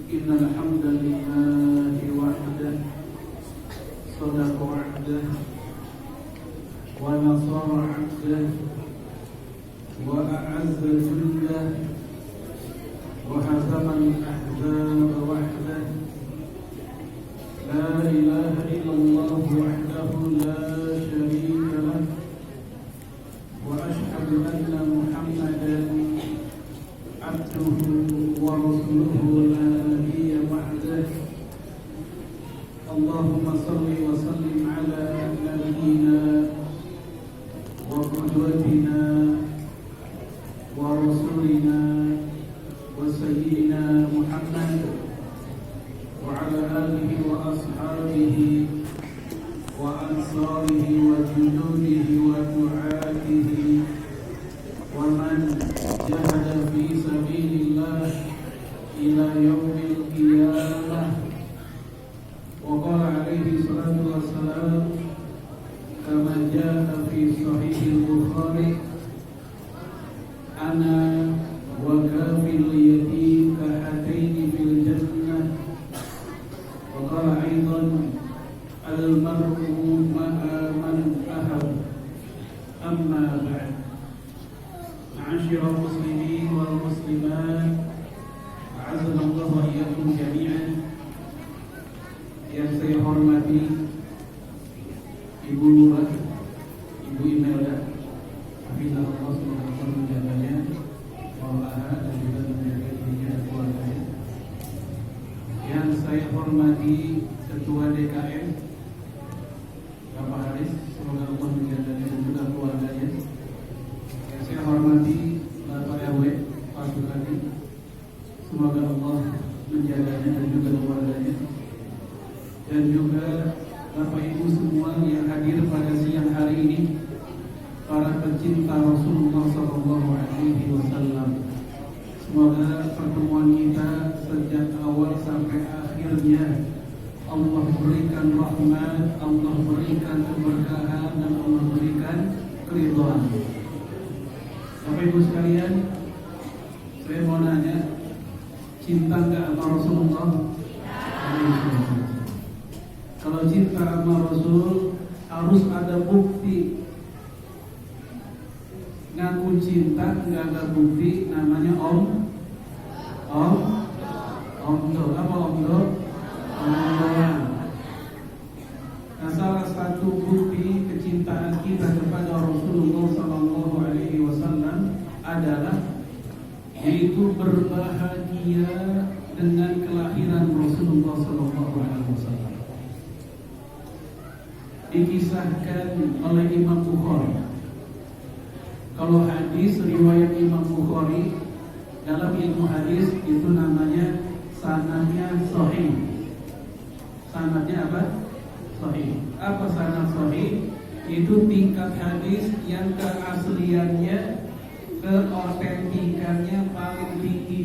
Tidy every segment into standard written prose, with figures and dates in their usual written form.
إن الحمد لله وحده صدق وعده ونصر عبده وأعز جنده وهزم الأحزاب وحده لا إله إلا الله وحده لا شريك له وأشهد أن محمدا عبده ورسوله لا نبي بعده اللهم صل وسلم على نبينا وقدوتنا ورسولنا وسيدنا محمد وعلى آله وأصحابه وأنصاره وجنوده ودعاته ومن جاهد في سبيل الله إلى يوم القيامة. وقال عليه الصلاة والسلام كما جاء في صحيح البخاري أنا وكافل اليتيم كهاتين في الجنة. وقال أيضا المرء مع من أحب. أما بعد معاشر المسلمين والmuslimat أعزنا الله وإياكم جميعا. Yang saya hormati Ibu Lurah, Ibu Imelda, Hafizahullah semoga menjaganya, wa'alaha dan juga menjaga dirinya dan keluarganya. Yang saya hormati Ketua DKM Bapak Haris, semoga Allah menjaganya dan juga keluarganya. Yang saya hormati Bapak RW Pak Sukadi, semoga Allah menjaganya dan juga keluarganya. Dan juga Bapak Ibu semua yang hadir pada siang hari ini, para pecinta Rasulullah SAW. Semoga pertemuan kita sejak awal sampai akhirnya Allah berikan rahmat, Allah berikan keberkahan, dan Allah berikan keridhaan. Bapak Ibu sekalian, saya mau nanya, cinta nggak sama Rasulullah? Kalau cinta sama Rasul harus ada bukti. Ngaku cinta nggak ada bukti namanya omdo. Apa omdo? Omdoan. Nah, salah satu bukti kecintaan kita kepada Rasulullah SAW adalah yaitu berbahagia dengan kelahiran Rasulullah SAW. Dikisahkan oleh Imam Bukhari. Kalau hadis riwayat Imam Bukhari dalam ilmu hadis itu namanya sanadnya sahih. Sanadnya apa? Sahih. Apa sanad sahih? Itu tingkat hadis yang keasliannya, keautentikannya paling tinggi.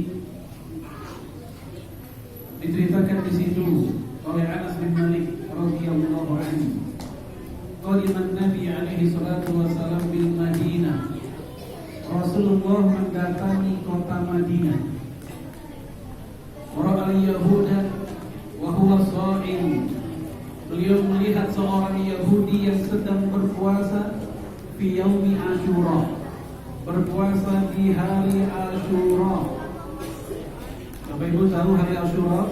Diceritakan di situ oleh Anas bin Malik radhiyallahu anhu. Qadiman Nabi alaihi salatu wassalam bil Madinah. Rasulullah mendatangi kota Madinah. Ra'al Yahuda wa huwa sha'im. Beliau melihat seorang Yahudi yang sedang berpuasa fi yaumi Asyura. Berpuasa di hari Asyura. Bapak Ibu tahu hari Asyura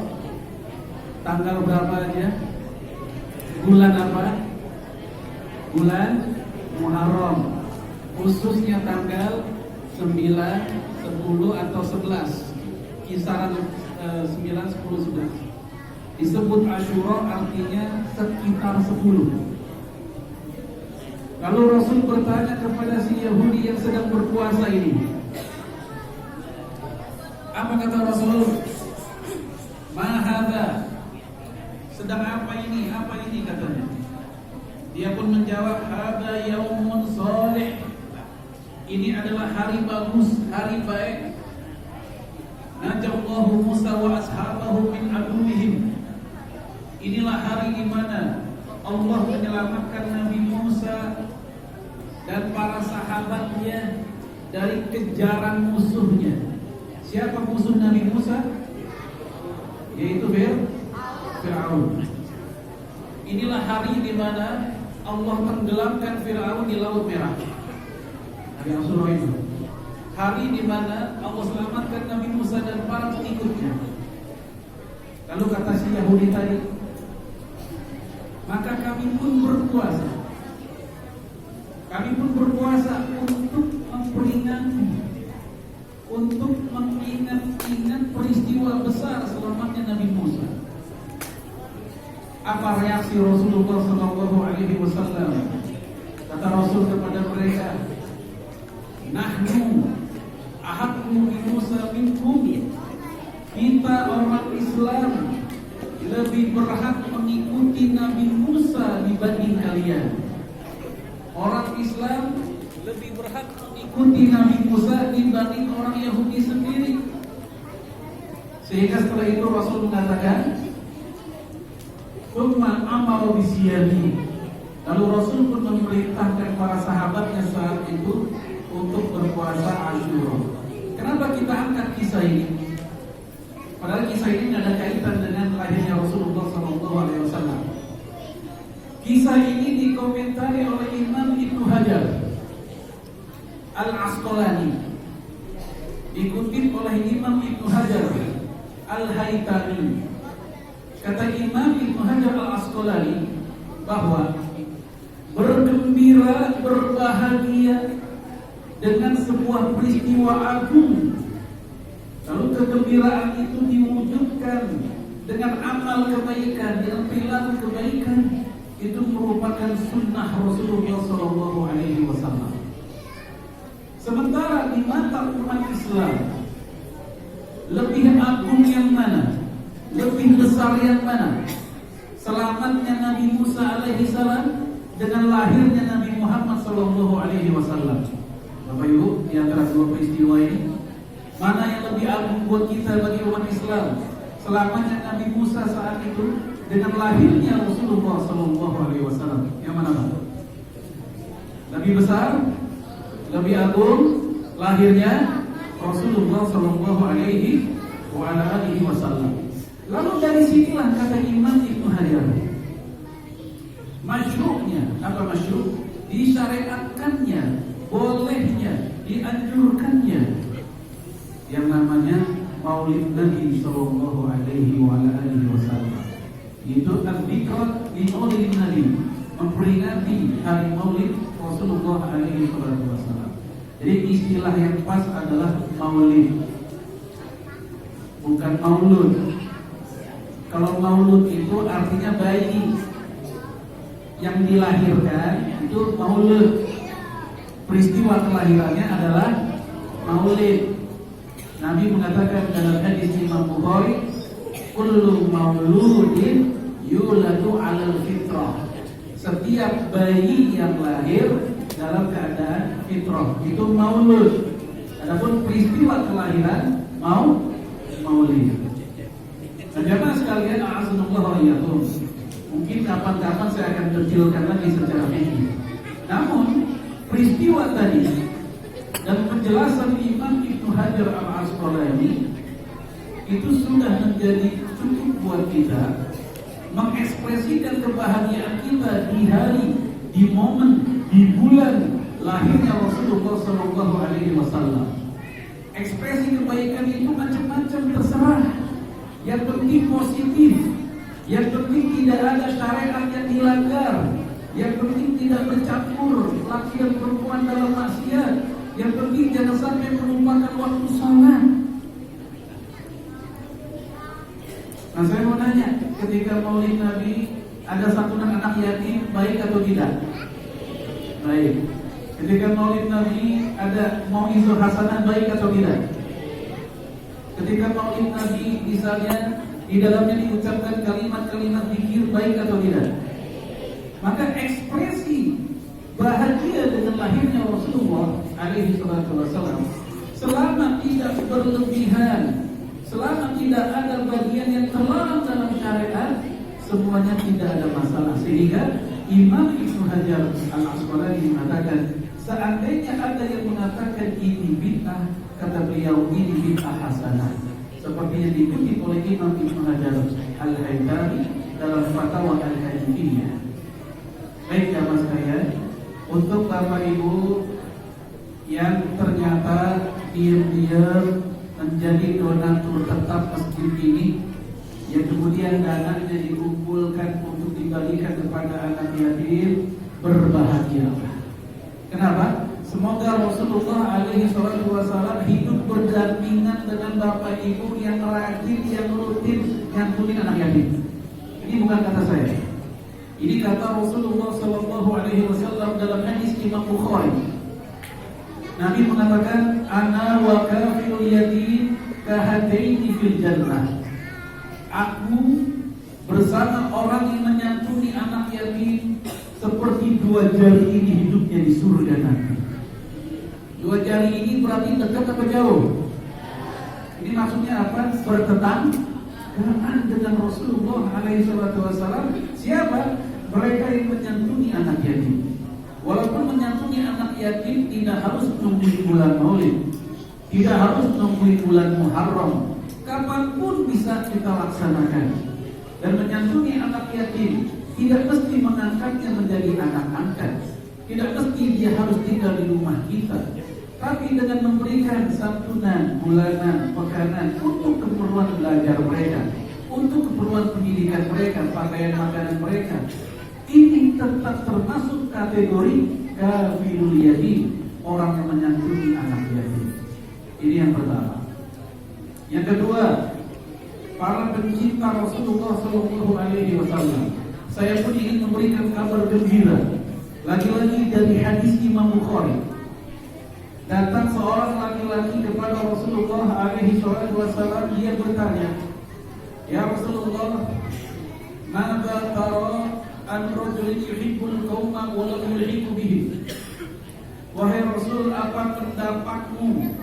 tanggal berapa aja? Bulan apa? Bulan Muharram, khususnya tanggal 9, 10 atau 11, kisaran 9, 10, 11. Disebut Asyura artinya sekitar 10. Lalu Rasul bertanya kepada si Yahudi yang sedang berpuasa ini, apa kata Rasul? Ma hadza? Sedang apa ini? Apa ini katanya? Dia pun menjawab, hadza yaumun shalih. Ini adalah hari bagus, hari baik. Najallahu Musa wa ashabahu min aduwwihim. Inilah hari di mana Allah menyelamatkan Nabi Musa dan para sahabatnya dari kejaran musuhnya. Siapa musuh Nabi Musa? yaitu Fir'aun. Inilah hari di mana Allah tenggelamkan Fir'aun di Laut Merah. Hari Asyura itu. Hari di mana Allah selamatkan Nabi Musa dan para pengikutnya. Lalu kata si Yahudi tadi, maka kami pun berpuasa. Kami pun berpuasa untuk memperingati, untuk mengingat-ingat peristiwa besar selamatnya Nabi Musa. Apa reaksi Rasulullah SAW? Kata Rasul kepada mereka, Nahnu ahadku bi Musa minkum. Kita orang Islam lebih berhak mengikuti Nabi Musa dibanding kalian. Orang Islam lebih berhak mengikuti Nabi Musa dibanding orang Yahudi sendiri. Sehingga setelah itu Rasul mengatakan, "Tsumma amara bisiyami." Lalu Rasul pun memerintahkan para sahabatnya saat itu untuk berpuasa Asyura. Kenapa kita angkat kisah ini? Padahal kisah ini ada kaitan dengan lahirnya Rasulullah SAW. Kisah ini dikomentari oleh Imam Ibnu Hajar Al-Asqalani, dikutip oleh Imam Ibnu Hajar Al-Haytami. Kata Imam Ibnu Hajar Al-Asqalani bahwa bergembira, berbahagia dengan sebuah peristiwa agung, lalu kegembiraan itu diwujudkan dengan amal kebaikan, dengan perilaku kebaikan, itu merupakan sunnah Rasulullah SAW. Sementara di mata umat Islam, lebih agung yang mana? Lebih besar yang mana? Selamatnya Nabi Musa alaihissalam dengan lahirnya Nabi Muhammad SAW. Bapak Ibu, di antara dua peristiwa ini, mana yang lebih agung buat kita bagi umat Islam? Selamatnya Nabi Musa saat itu dengan lahirnya Rasulullah SAW. Yang mana Pak? Lebih besar, lebih agung lahirnya Rasulullah SAW. Lalu dari sinilah kata Imam Ibnu Hajar, masyru'nya, apa masyru'? Disyariatkannya, bolehnya, dianjurkannya yang namanya Maulid Nabi SAW. Itu al-Bikrat di Maulid Nabi, memperingati hari Maulid Rasulullah SAW. Jadi istilah yang pas adalah Maulid, bukan Maulud. Kalau Maulud itu artinya bayi yang dilahirkan, itu Maulud. Peristiwa kelahirannya adalah Maulid. Nabi mengatakan dalam hadis Imam Bukhari, kullu mauludin yuladu 'alal fitrah. Setiap bayi yang lahir dalam keadaan fitrah itu maulud. Adapun peristiwa kelahiran maulid. Dan jemaah sekalian, a'azzallahu wa iyyakum, mungkin kapan-kapan saya akan detailkan lagi secara fikih. Namun peristiwa tadi dan penjelasan Imam Ibnu Hajar Al-Asqalani itu sudah menjadi cukup buat kita mengekspresikan kebahagiaan kita di hari, di momen, di bulan lahirnya Rasulullah SAW. Ekspresi kebaikan itu macam-macam, terserah. Yang penting positif, yang penting tidak ada syariat yang dilanggar, yang penting tidak bercampur laki dan perempuan dalam maksiat, yang penting jangan sampai melupakan waktu sholat. Nah, saya mau nanya, ketika Maulid Nabi ada santunan anak yatim, baik atau tidak? Baik. Ketika Maulid Nabi ada mau'izah hasanah, baik atau tidak? Ketika Maulid Nabi misalnya di dalamnya diucapkan kalimat-kalimat zikir, baik atau tidak? Maka ekspresi bahagia dengan lahirnya Rasulullah SAW selama tidak berlebihan, selama tidak ada bagian yang terlarang dalam syariat, semuanya tidak ada masalah. Sehingga Imam Ibnu Hajar Al-Asqalani mengatakan, seandainya ada yang mengatakan ini bid'ah, kata beliau, ini bid'ah hasanah. seperti yang dikutip oleh Imam Ibnu Hajar Al-Haytami dalam Fatwa Al-Hadithiyah. Baik jamaah sekalian, untuk Bapak Ibu yang ternyata diam-diam menjadi donatur tetap masjid ini, yang kemudian dananya dikumpulkan untuk dibalikan kepada anak yatim, berbahagialah. Kenapa? Semoga Rasulullah alaihi salatu wasallam hidup berdampingan dengan Bapak Ibu yang rajin, yang rutin, yang punya anak yatim. Ini bukan kata saya. Ini kata Rasulullah sallallahu alaihi wasallam dalam hadis Imam Bukhari. Nabi mengatakan, "Ana wa kafilul yatim kahadaini fil jannah." Aku bersama orang yang menyantuni anak yatim seperti dua jari ini hidupnya di surga nanti. Dua jari ini berarti dekat atau jauh? Ini maksudnya apa? Bertetanggaan dengan Rasulullah alaihi wasallam. Siapa? Mereka yang menyantuni anak yatim. Walaupun menyantuni anak yatim tidak harus menunggu bulan Maulid, tidak harus menunggu bulan Muharram, kapanpun bisa kita laksanakan. Dan menyantuni anak yatim tidak mesti mengangkatnya menjadi anak angkat, tidak mesti dia harus tinggal di rumah kita, tapi dengan memberikan santunan bulanan, pekanan untuk keperluan belajar mereka, untuk keperluan pendidikan mereka, pakaian makanan mereka, ini tetap termasuk kategori kafilul yatim, orang yang menyantuni anak yatim. Ini yang pertama. Yang kedua, para pencinta Rasulullah sallallahu alaihi wasallam, saya pun ingin memberikan kabar gembira. Lagi-lagi dari hadis Imam Bukhari. Datang seorang laki-laki kepada Rasulullah alaihi wasallam, dia bertanya, "Ya Rasulullah, madza tara an rajulin yuhibbul qauma wa lam yuhibbu bihim?" Wahai Rasul, apa pendapatmu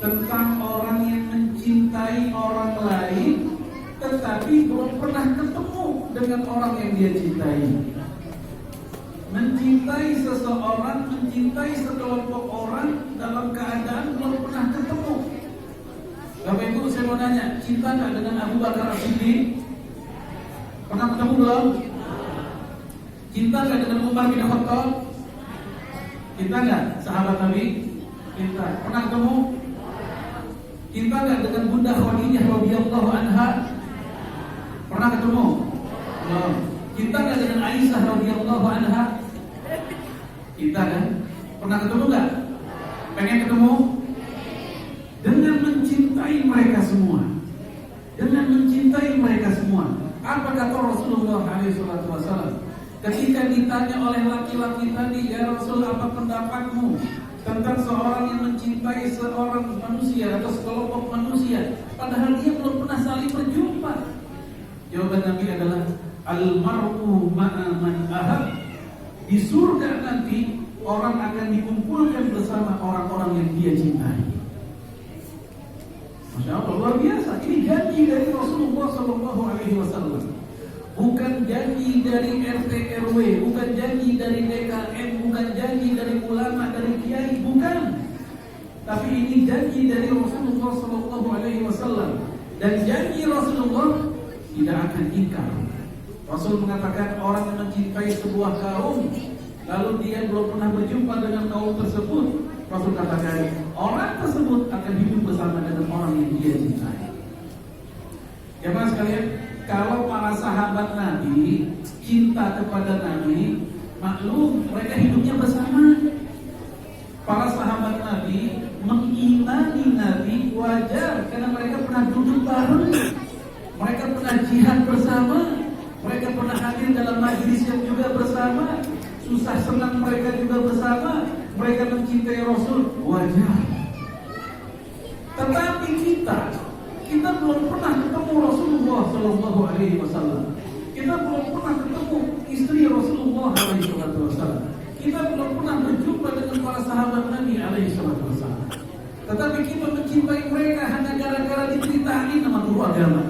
tentang orang yang mencintai orang lain tetapi belum pernah ketemu dengan orang yang dia cintai? Mencintai seseorang, mencintai sekelompok orang dalam keadaan belum pernah ketemu. Bapak Ibu, saya mau nanya, cinta nggak dengan Abu Bakar As-Siddiq? Pernah ketemu belum? Cinta nggak dengan Umar bin Khattab? Cinta nggak sahabat Nabi? Cinta. Pernah ketemu? Cinta nggak dengan Bunda Khadijah radhiyallahu anha? Pernah ketemu? Belum. Cinta nggak dengan Aisyah radhiyallahu anha? Cinta kan? Pernah ketemu nggak? Pengen ketemu? Dengan mencintai mereka semua, dengan mencintai mereka semua. Apa kata Rasulullah SAW ketika ditanya oleh laki-laki tadi, "Ya Rasul, apa pendapatmu tentang seorang yang mencintai seorang manusia atau sekelompok manusia padahal dia belum pernah saling berjumpa?" Jawaban Nabi adalah, "Al-mar'u ma'a man ahab." Di surga nanti orang akan dikumpulkan bersama orang-orang yang dia cintai. Masya Allah, luar biasa. Ini janji dari Rasulullah SAW. Bukan janji dari RT RW, bukan janji dari DKM, bukan janji dari ulama, dari kiai, bukan. Tapi ini janji dari Rasulullah SAW. Dan janji Rasulullah tidak akan ingkar. Rasul mengatakan orang yang mencintai sebuah kaum lalu dia belum pernah berjumpa dengan kaum tersebut, Rasul katakan orang tersebut akan hidup bersama dengan orang yang dia cintai. Jemaah sekalian, kalau para sahabat Nabi cinta kepada Nabi, maklum mereka hidupnya bersama. Para sahabat Nabi mengimani Nabi wajar karena mereka pernah duduk bareng, mereka pernah jihad bersama, mereka pernah hadir dalam majlis yang juga bersama, susah senang mereka juga bersama, mereka mencintai Rasul, wajar. Tetapi kita belum pernah ketemu Rasulullah Sallallahu Alaihi Wasallam. Kita belum pernah ketemu istri Rasulullah Alaihi Wasallam. Kita belum pernah berjumpa dengan para sahabat Nabi Alaihi Wasallam. Tetapi kita mencintai mereka hanya gara-gara diceritain nama guru agama.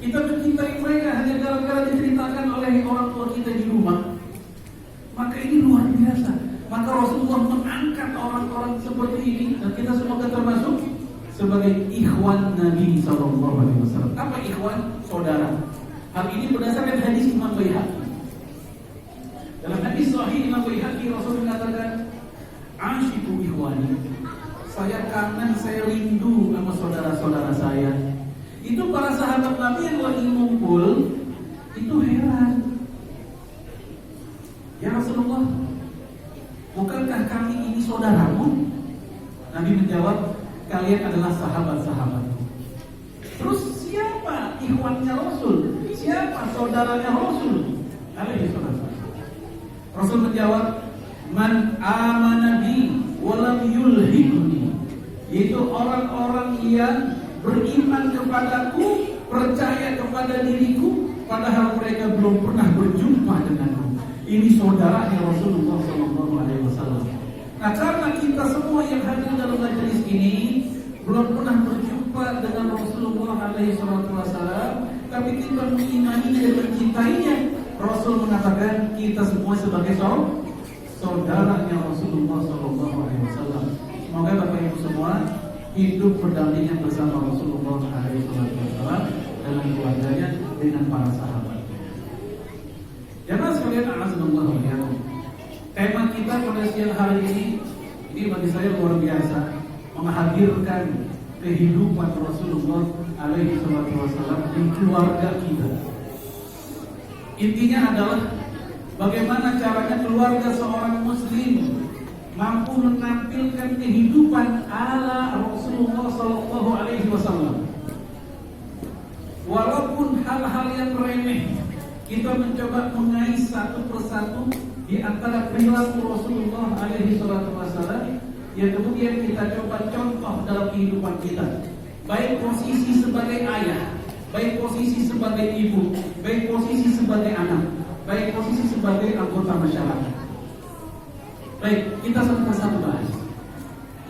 Kita mencintai mereka hanya gara-gara diceritakan oleh orang tua kita di rumah. Maka ini luar biasa. Maka Rasulullah mengangkat orang-orang seperti ini dan kita semoga termasuk sebagai ikhwan Nabi Sallallahu Alaihi Wasallam. Apa ikhwan? Saudara. Hal ini berdasarkan hadis Imam Baihaqi. Dalam hadis Sahih Imam Baihaqi, Rasul mengatakan, "Ashiku ikhwani." Saya kangen, saya rindu sama saudara-saudara saya. Itu para sahabat Nabi yang lagi ngumpul, itu heran. Ya Rasulullah, bukankah kami ini saudaramu? Nabi menjawab, kalian adalah sahabat-sahabat. Terus siapa ikhwannya Rasul? Siapa saudaranya Rasul? Alaihi salatu. Rasul menjawab, man amana bi wa lam yulhidni. Yaitu orang-orang yang beriman kepadaku, percaya kepada diriku, padahal mereka belum pernah berjumpa denganku. Ini saudaranya Rasulullah Sallallahu Alaihi Wasallam. Nah, karena kita semua yang hadir dalam majelis ini belum pernah berjumpa dengan Rasulullah Alaihi Wasallam, tapi kita mengimani dan mencintainya. Rasul mengatakan kita semua sebagai saudaranya Rasulullah Sallallahu Alaihi Wasallam. Semoga Bapak Ibu semua hidup berdampingan bersama Rasulullah Alaihi Wasallam dalam keluarganya dengan para sahabat. Jemaah sekalian, a'azzallahu wa iyyakum. Tema kita pada siang hari ini bagi saya luar biasa, menghadirkan kehidupan Rasulullah Alaihi Wasallam di keluarga kita. Intinya adalah bagaimana caranya keluarga seorang Muslim mampu menampilkan kehidupan ala Rasulullah Sallallahu Alaihi Wasallam. Walaupun hal-hal yang remeh, kita mencoba mengais satu persatu di antara perilaku Rasulullah Alaihi Wasallam yang kemudian kita coba contoh dalam kehidupan kita. Baik posisi sebagai ayah, baik posisi sebagai ibu, baik posisi sebagai anak, baik posisi sebagai anggota masyarakat. Baik, kita satu persatu bahas.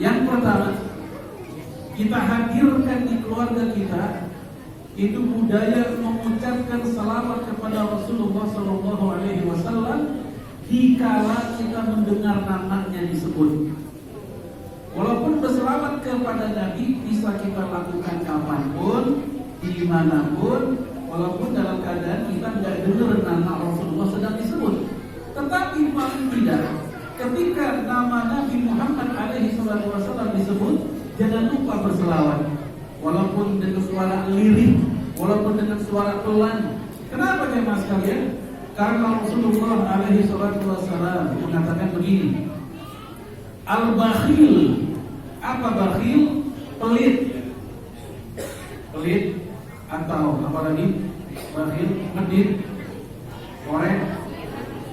Yang pertama, kita hadirkan di keluarga kita itu budaya mengucapkan salawat kepada Rasulullah Sallallahu Alaihi Wasallam dikala kita mendengar namanya disebut. Walaupun berselawat kepada Nabi bisa kita lakukan kapanpun, dimanapun, walaupun dalam keadaan kita tidak dengar nama Rasulullah sedang disebut. Tetapi paling tidak, ketika nama Nabi Muhammad Alaihi Wasallam disebut, jangan lupa berselawat. Walaupun dengan suara lirih, walaupun dengan suara pelan. Kenapa jemaah sekalian? Karena Rasulullah Alaihi Wasallam mengatakan begini, al-bakhil. Apa bakhil? Pelit. Pelit atau apa lagi? Bakhil, medit, korek,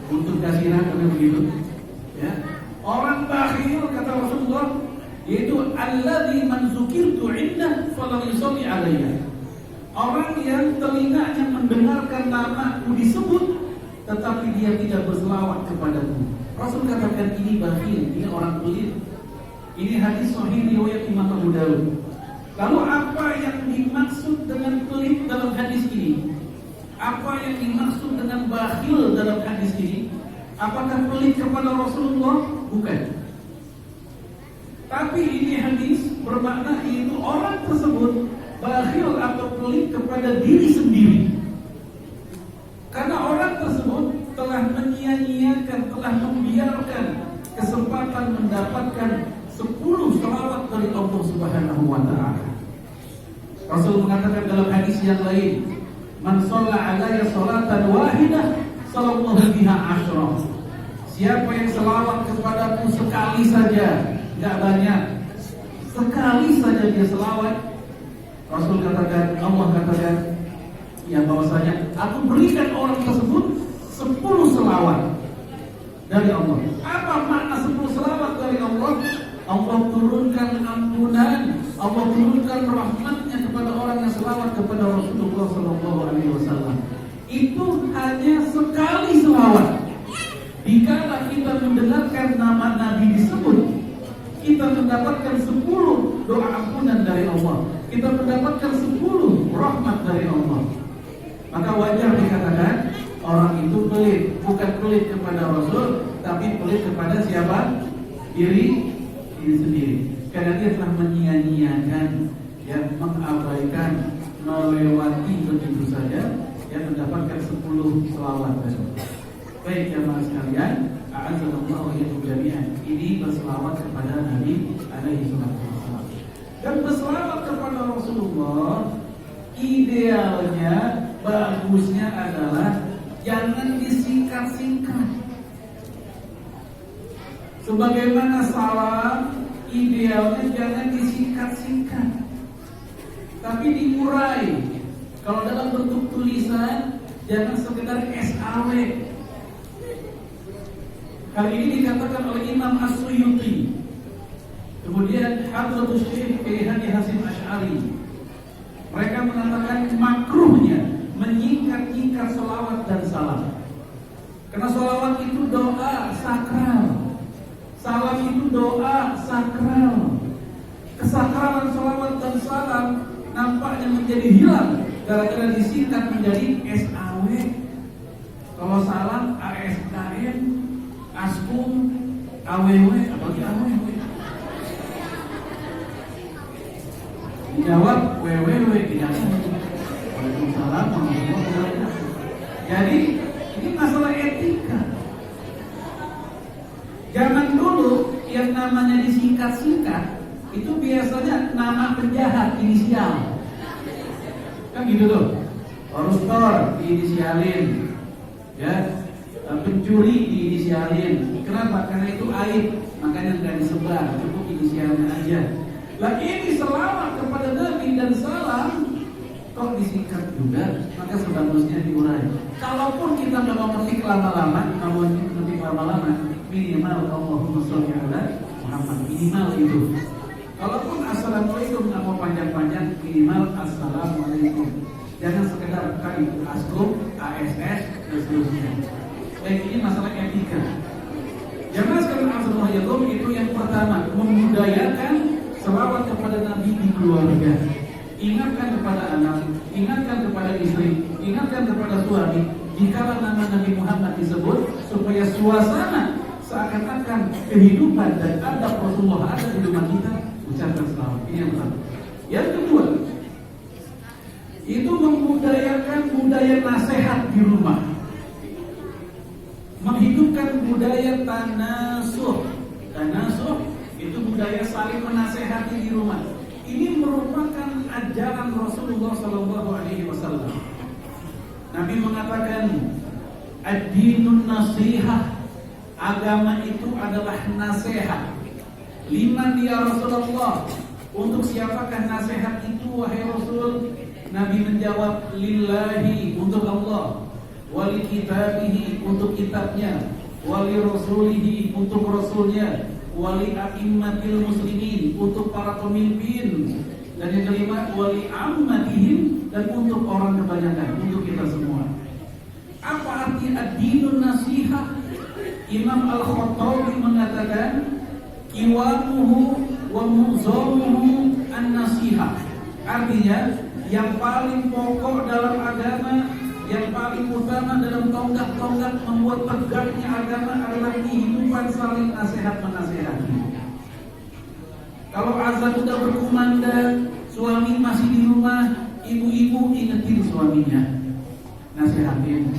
untuk kasihan, atau begitu. Ya. Orang bakhil kata Rasulullah yaitu alladzi man zukirtu indah falam yusalli alayya. Orang yang telinganya mendengarkan namaku disebut tetapi dia tidak berselawat kepadaku. Rasul katakan ini bakhil, ini orang pelit. Ini hadis sahih riwayat Imam Abu Dawud. Lalu apa yang dimaksud dengan pelit dalam hadis ini? Apa yang dimaksud dengan bakhil dalam hadis ini? Apakah pelit kepada Rasulullah? Bukan. Tapi ini hadis bermakna itu orang tersebut bakhil atau pelit kepada diri sendiri. Karena orang tersebut telah menyia-nyiakan, telah membiarkan kesempatan mendapatkan 10 salawat dari Allah Subhanahu wa taala. Rasul mengatakan dalam hadis yang lain, "Man shalla 'alayya shalatan wahidah, sallallahu biha 'ashra." Siapa yang selawat kepadaku sekali saja, enggak banyak, sekali saja dia selawat, Rasul katakan, Allah katakan, yang bahwasanya aku berikan orang tersebut 10 selawat dari Allah. Apa makna 10 selawat dari Allah? Allah turunkan ampunan, Allah turunkan rahmatnya kepada orang yang selawat kepada Rasulullah Sallallahu Alaihi Wasallam. Itu hanya sekali selawat. Dikala kita mendengarkan nama Nabi disebut, kita mendapatkan 10 doa ampunan dari Allah. Kita mendapatkan 10 rahmat dari Allah. Maka wajar dikatakan orang itu pelit, bukan pelit kepada Rasul, tapi pelit kepada siapa? Diri sendiri. karena dia telah menyia-nyiakan, ya, mengabaikan, melewati begitu saja, ya, mendapatkan 10 selawat tadi. Baik jamaah sekalian, a'azzallahu iyyakum jami'an. Ini berselawat kepada Nabi alaihi wasallam. Dan berselawat kepada Rasulullah, idealnya, bagusnya adalah jangan disingkat-singkat. Sebagaimana salam, idealnya jangan disingkat-singkat, tapi diurai. Kalau dalam bentuk tulisan, jangan sekedar SAW. Hal ini dikatakan oleh Imam As-Suyuti. Kemudian Hadratus Syekh Haji Hasim Asy'ari, mereka mengatakan makruhnya menyingkat-nyingkat selawat dan salam. Karena selawat itu doa sakral, salam itu doa sakral. Kesakralan selawat dan salam nampaknya menjadi hilang gara-gara disingkat menjadi SAW. Kalau salam ASKM, ASKUM, AWW, apalagi AWW. Dijawab WWW, tidak. Waalaikumsalam warahmatullahi wabarakatuh. Jadi ini masalah etika. Zaman dulu yang namanya disingkat-singkat itu biasanya nama penjahat inisial. Kan gitu tuh. Koruptor diinisialin, ya, pencuri diinisialin. Kenapa? Karena itu aib, makanya nggak disebar, cukup inisialnya aja. Lah ini selawat kepada Nabi dan salam kok disingkat juga, maka sebagusnya diurai. Kalaupun kita nggak mau ngetik lama-lama, minimal Allahumma sholli ala Muhammad, minimal itu. Kalaupun assalamualaikum nggak mau panjang-panjang, minimal assalamualaikum. Jangan sekedar kali askum, ASS dan seterusnya. Baik, ini masalah etika. Jangan sekalian assalamualaikum itu yang pertama, membudayakan selawat kepada Nabi di keluarga. Ingatkan kepada anak, ingatkan kepada istri, ingatkan kepada suami. Jika nama Nabi Muhammad disebut, supaya suasana seakan-akan kehidupan dan adab Rasulullah ada di rumah kita, ucapkan selawat. Ini yang pertama. Yang kedua, itu membudayakan budaya nasihat di rumah, menghidupkan budaya tanasuh. Tanasuh itu budaya saling menasehati di rumah. Ini merupakan ajaran Rasulullah SAW. Nabi mengatakan, ad-dinun nasihah, agama itu adalah nasihat. Liman ya Rasulullah, untuk siapakah nasihat itu wahai Rasul? Nabi menjawab, lillahi, untuk Allah, wali kitabihi, untuk kitabnya, wali rasulihi, untuk rasulnya, wali a'immatil muslimin, untuk para pemimpin, dan yang kelima wali ammatihim, dan untuk orang kebanyakan, untuk kita semua. Apa arti ad-dinun nasihah? Imam Al-Khattabi mengatakan, kiwamuhu wa mu'zamuhu an-nasihah. Artinya, yang paling pokok dalam agama, yang paling utama dalam tonggak-tonggak membuat tegaknya agama adalah kehidupan saling nasihat-menasihati. Kalau azan sudah berkumandang, suami masih di rumah, ibu-ibu ingetin suaminya, nasihatin.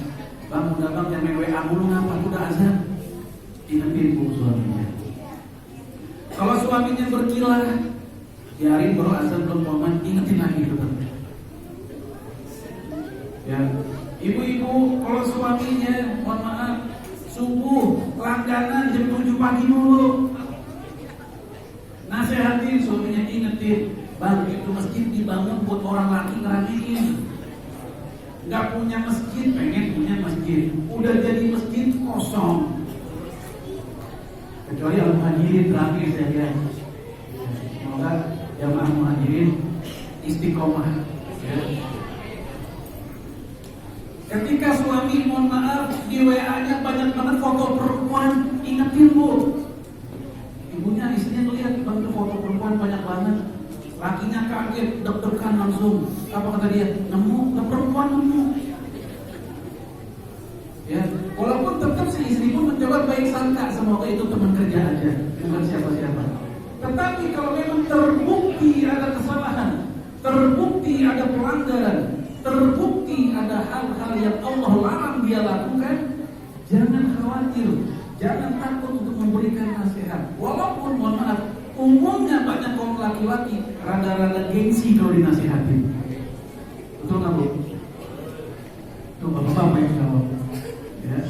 Bang, udah bang, jangan WA mulu, ngapa udah azan? Ingetin bu suaminya. Kalau suaminya berkilah, biarin bro, azan belum momen, ingetin lagi tetap. Ya, ibu-ibu kalau suaminya, mohon maaf, subuh langganan jam 7 pagi dulu, nasihatin suaminya, ingetin, bang, itu masjid dibangun buat orang laki ngerajiin. Nggak punya masjid, pengen punya masjid, udah jadi masjid kosong. Kecuali al-muhajirin terakhir saja. Semoga jamaah muhajirin istiqomah. Ya. Ketika suami, mohon maaf, di WA-nya banyak banget foto perempuan, ingetin bu. Ibunya, istrinya melihat banyak foto perempuan banyak banget. Lakinya kaget, deg-degan langsung. Apa kata dia? Nemu, perempuan nemu. Ya, walaupun tetap si istri pun mencoba baik sangka, semoga itu teman kerja aja, bukan siapa-siapa. Tetapi kalau memang dia lakukan, jangan khawatir, jangan takut untuk memberikan nasihat. Walaupun mohon maaf, umumnya banyak kaum laki-laki rada-rada gengsi kalau dinasihatin. Betul nggak Bu? Tuh bapak-bapak yang jawab. Ya.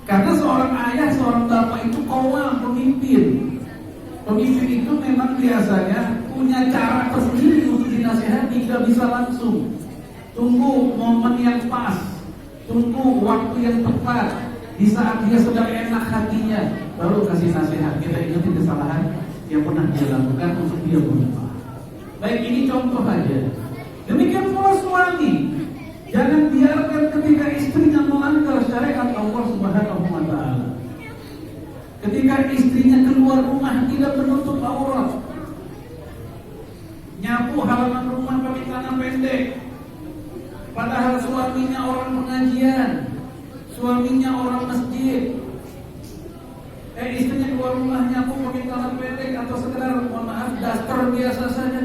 Karena seorang ayah, seorang bapak itu kawal, pemimpin. Pemimpin itu memang biasanya punya cara tersendiri untuk dinasihati, tidak bisa langsung. Tunggu momen yang pas, tunggu waktu yang tepat. Di saat dia sedang enak hatinya, baru kasih nasihat. Kita ingetin kesalahan yang pernah dia lakukan untuk dia berubah. Baik, ini contoh aja. Demikian pula suami, jangan biarkan ketika istrinya melanggar syariat Allah Subhanahu wa Ta'ala. Ketika istrinya keluar rumah tidak menutup aurat, nyapu halaman rumah pakai celana pendek, padahal suaminya orang pengajian, suaminya orang masjid. Istrinya keluar rumah nyapu pakai celana pendek atau sekedar mohon maaf daster biasa saja.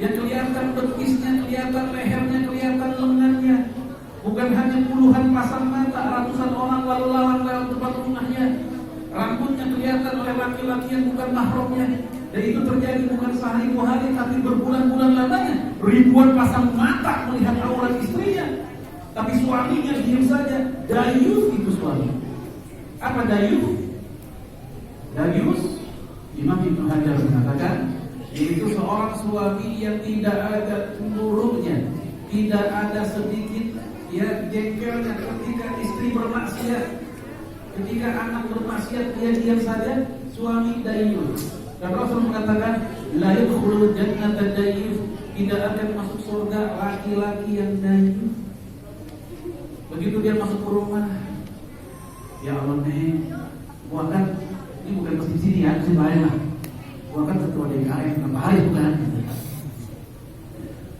Ya kelihatan betisnya, kelihatan lehernya, kelihatan lengannya. Bukan hanya puluhan pasang mata, ratusan orang lalu lalang lewat depan rumahnya. Rambutnya kelihatan oleh laki-laki yang bukan mahramnya. Dan itu terjadi bukan sehari dua hari, tapi berbulan-bulan lamanya. Ribuan pasang mata melihat aurat istrinya. Tapi suaminya diam saja. Dayus itu suami. Apa dayus? Dayus, Imam Ibnu Hajar mengatakan, yaitu seorang suami yang tidak ada cemburunya, tidak ada sedikit ya jengkelnya ketika istri bermaksiat, ketika anak bermaksiat dia diam saja. Suami dayus. Dan Rasul mengatakan, la yadkhulul jannata dayus, tidak akan masuk surga laki-laki yang dayus. Begitu dia masuk ke rumah, ya Allah nih, gua kan ini bukan masjid sini ya, masjid lain lah. Gua kan ketua DKM, kenapa hari bukan?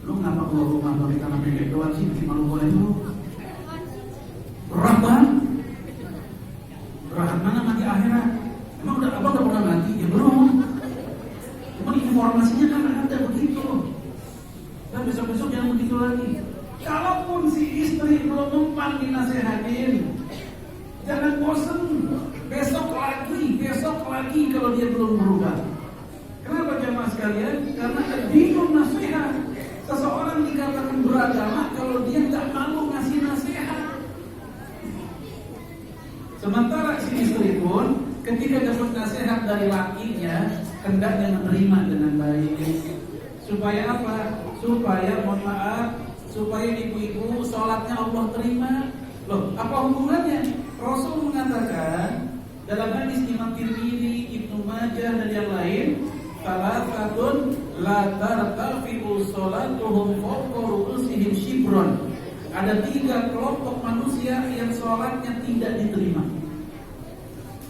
Lu ngapa keluar rumah pakai tanah pendek doang sih, bikin malu boleh dulu? Berat banget. Berat mana mati akhirat? Emang abang udah pernah mati? Ya belum. Cuma informasinya kan ada begitu. Dan besok-besok jangan begitu lagi. Kalaupun si istri belum mempan dinasehatin, jangan bosan. Besok lagi kalau dia belum berubah. Kenapa jamaah sekalian? Karena bingung nasihat. Seseorang dikatakan beragama kalau dia tidak malu ngasih nasihat. Sementara si istri pun ketika dapat nasihat dari lakinya, hendaknya menerima dengan baik. Supaya apa? Supaya mohon maaf, supaya ibu-ibu sholatnya Allah terima. Loh, apa hubungannya? Rasul mengatakan dalam hadis Imam Tirmidzi, Ibnu Majah dan yang lain, salafatun la tartafi'u sholatuhum fawqa ru'usihim shibron. Ada 3 kelompok manusia yang sholatnya tidak diterima.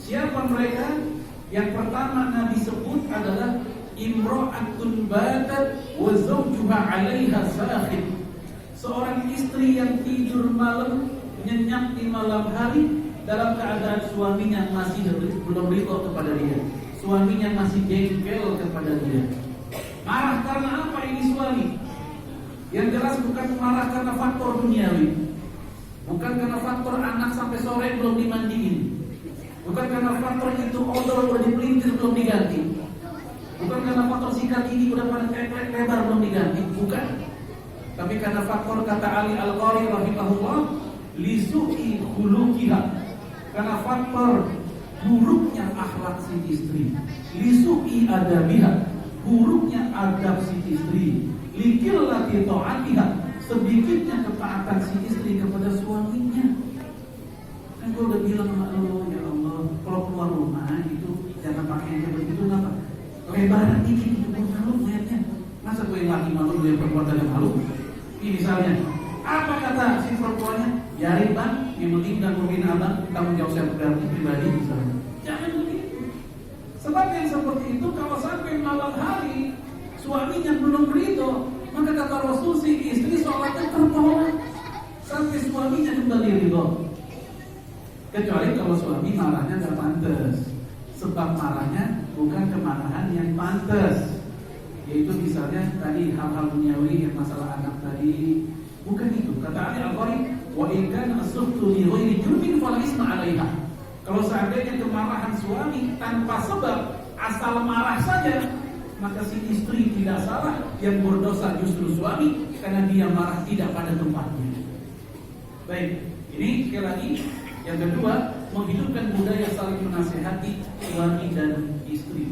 Siapa mereka? Yang pertama Nabi sebut adalah imra'atun batat wa zawjuha 'alaiha sakhib. Seorang istri yang tidur malam, nyenyak di malam hari dalam keadaan suaminya masih belum ridho kepada dia. Suaminya masih jengkel kepada dia. Marah karena apa ini suami? Yang jelas bukan marah karena faktor duniawi, bukan karena faktor anak sampai sore belum dimandiin, bukan karena faktor itu odol udah dipelintir belum diganti, bukan karena faktor sikat gigi udah pada keplek lebar belum diganti, bukan. Tapi karena faktor kata Ali Al-Qari rahimahullah, lisu'i khuluqiha, karena faktor buruknya akhlak si istri, lisu'i adabiha, buruknya adab si istri, likillati ta'atiha, sedikitnya ketaatan si istri kepada suaminya. Kan gue udah bilang sama lo, ya Allah, kalau keluar rumah itu jangan pakai yang begitu, ngapa? Lebaran dikit itu pun malu lihatnya. Masa gue yang laki malu, gue yang perempuan yang malu? Ini misalnya, apa kata si perempuannya? Yarin bang, yang penting dan mungkin abang tanggung jawab saya pribadi misalnya. Jangan begitu. Sebab yang seperti itu kalau sampai malam hari suaminya belum ridho, maka kata Rasul si istri sholatnya tertolak sampai suaminya kembali ridho. Kecuali kalau suami marahnya gak pantas. Sebab marahnya bukan kemarahan yang pantas, yaitu misalnya tadi hal-hal duniawi yang masalah anak tadi, Bukan itu. Kata Ali Al-Qari, wa in kana as-sukhtu li ghairi jurmin fala isma 'alaiha. Kalau seandainya kemarahan suami tanpa sebab, asal marah saja, maka si istri tidak salah, yang berdosa justru suami karena dia marah tidak pada tempatnya. Baik, ini sekali lagi yang kedua, menghidupkan budaya saling menasihati suami dan istri.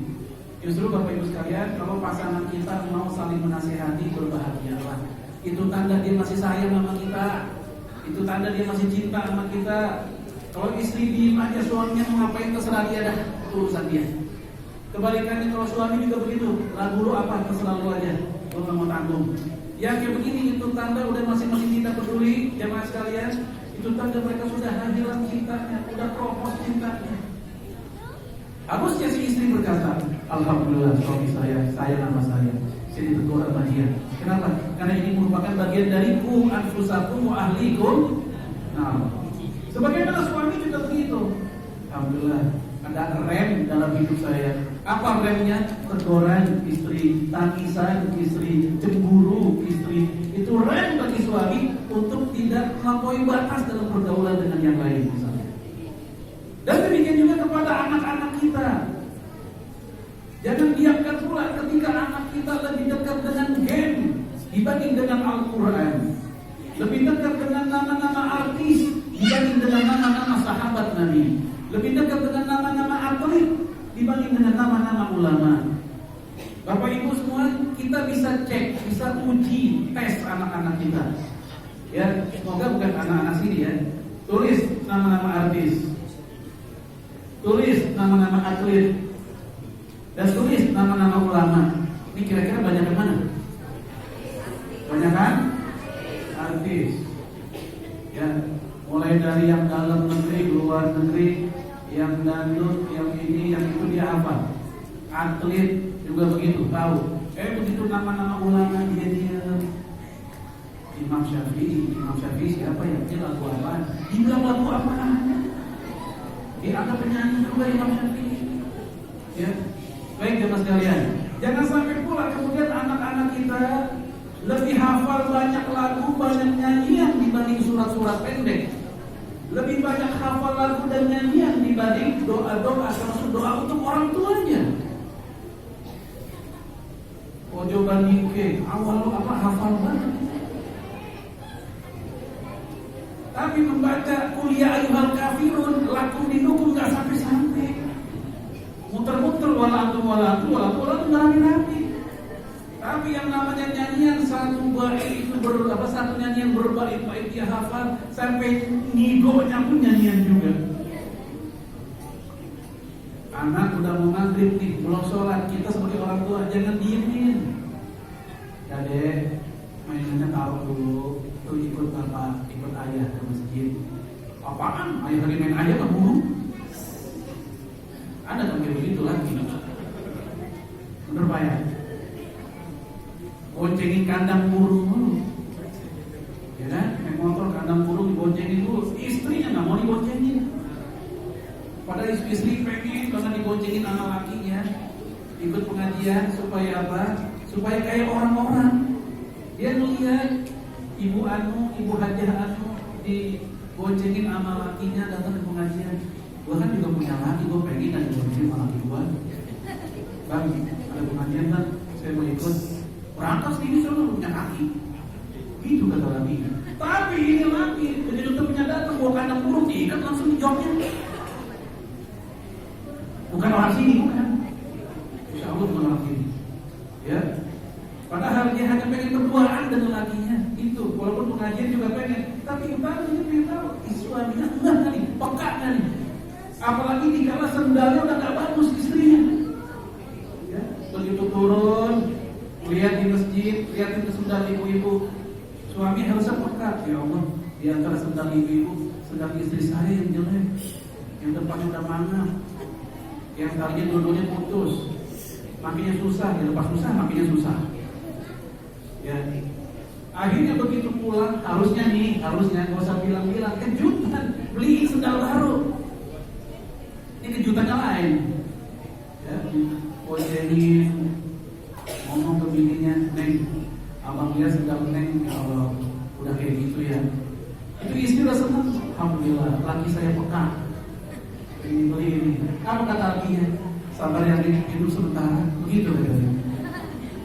Justru Bapak Ibu sekalian, kalau pasangan kita mau saling menasihati, berbahagialah. Itu tanda dia masih sayang sama kita. Itu tanda dia masih cinta sama kita. Kalau istri diem aja, suaminya mau ngapain terserah dia, dah urusan dia. Kebalikannya kalau suami juga begitu, lagu lu apa terserah lu aja, lu nggak mau tanggung. Ya kayak begini, itu tanda udah masing-masing kita peduli, jamaah sekalian. Itu tanda mereka sudah hilang cintanya, udah kropos cintanya. Harusnya si istri berkata, alhamdulillah suami saya sayang sama saya. Saya ditegur sama dia. Kenapa? Karena ini merupakan bagian dari anfusakum wa ahlikum. Nah, sebagaimana suami juga begitu. Alhamdulillah ada rem dalam hidup saya. Apa remnya? Teguran istri, tangisan istri, cemburu istri. Itu rem bagi suami untuk tidak melampaui batas dalam pergaulan dengan yang lain misalnya. Dan demikian juga kepada anak-anak kita. Jangan diamkan pula ketika anak kita lebih dekat dengan game dibanding dengan Al-Quran, lebih dekat dengan nama-nama artis dibanding dengan nama-nama sahabat Nabi, lebih dekat dengan nama-nama atlet dibanding dengan nama-nama ulama. Bapak Ibu semua, kita bisa cek, bisa uji, tes anak-anak kita. Ya, semoga bukan anak-anak sini ya. Tulis nama-nama artis, tulis nama-nama atlet, dan tulis nama-nama ulama. Ini kira-kira banyak yang mana? Banyak kan? Artis. Ya, mulai dari yang dalam negeri, luar negeri, yang dangdut, yang ini, yang itu dia hafal. Atlet juga begitu, tahu. Begitu nama-nama ulama dia Imam Syafi'i siapa ya? Dia lagu apa? Dia lagu apa? Dianggap penyanyi juga Imam Syafi'i. Ya, baik jemaah sekalian. Jangan sampai pula kemudian anak-anak kita lebih hafal banyak lagu, banyak nyanyian dibanding surat-surat pendek. Lebih banyak hafal lagu dan nyanyian dibanding doa-doa, termasuk doa untuk orang tuanya. Ojo bandingke, awal apa hafal banget. Tapi membaca kuliah ayuhal kafirun, lakum dinukum gak sampai-sampai. Muter-muter walakum nggak rapi-rapi. Tapi yang namanya nyanyian satu bait itu satu nyanyian berbait-bait dia hafal sampai ngigonya pun nyanyian juga. Anak udah mau maghrib nih, belum sholat, kita sebagai orang tua jangan diemin. Ya deh, mainannya taruh dulu, tuh ikut bapak, ikut ayah ke masjid. Apaan? Ayah lagi main ayah kamu? Ada kan kayak begitu lagi. Bener Pak ya? Boncengin kandang burung dulu. Ya kan? Naik motor kandang burung diboncengin dulu. Istrinya nggak mau diboncengin. Padahal istri pengen banget diboncengin anak lakinya. Ikut pengajian supaya apa? Supaya kayak orang-orang. Dia ngeliat ibu hajah anu diboncengin sama lakinya datang ke pengajian. Gua kan juga punya laki, gua pengen ada diboncengin sama laki gua. Bang, ada pengajian kan? Saya mau ikut. Berangkat sini soalnya punya kaki. Gitu kata laki. Tapi ini laki, begitu temennya datang bawa kandang burung diikat langsung dijawabnya. Bukan orang sini, bukan. Insya Allah bukan orang sini. Ya. Padahal dia hanya pengen berduaan dengan lakinya. Itu, walaupun pengajian juga pengen. Tapi utamanya dia tahu suaminya enggak nih, peka nih. Apalagi di kala sendalnya udah gak bagus istrinya. Ya. Begitu turun, lihat di masjid, lihatin ke sendal ibu-ibu. Suami harusnya peka. Ya Allah, di antara sendal ibu-ibu, sendal istri saya yang jelek, yang depannya udah mangap, yang talinya dua-duanya putus, makinnya susah, dilepas susah, makinnya susah. Ya, akhirnya begitu pulang, harusnya nggak usah bilang-bilang, kejutan, beli sendal baru. Ini kejutannya lain. Ya, boncengin, ngomong ke bininya, Neng, abang lihat sendal Neng, ya Allah, udah kayak Ya. Itu istri udah senang. Alhamdulillah, laki saya peka. Ini beli ini. Apa kata lakinya? Sabar yang hidup sementara. Begitu katanya.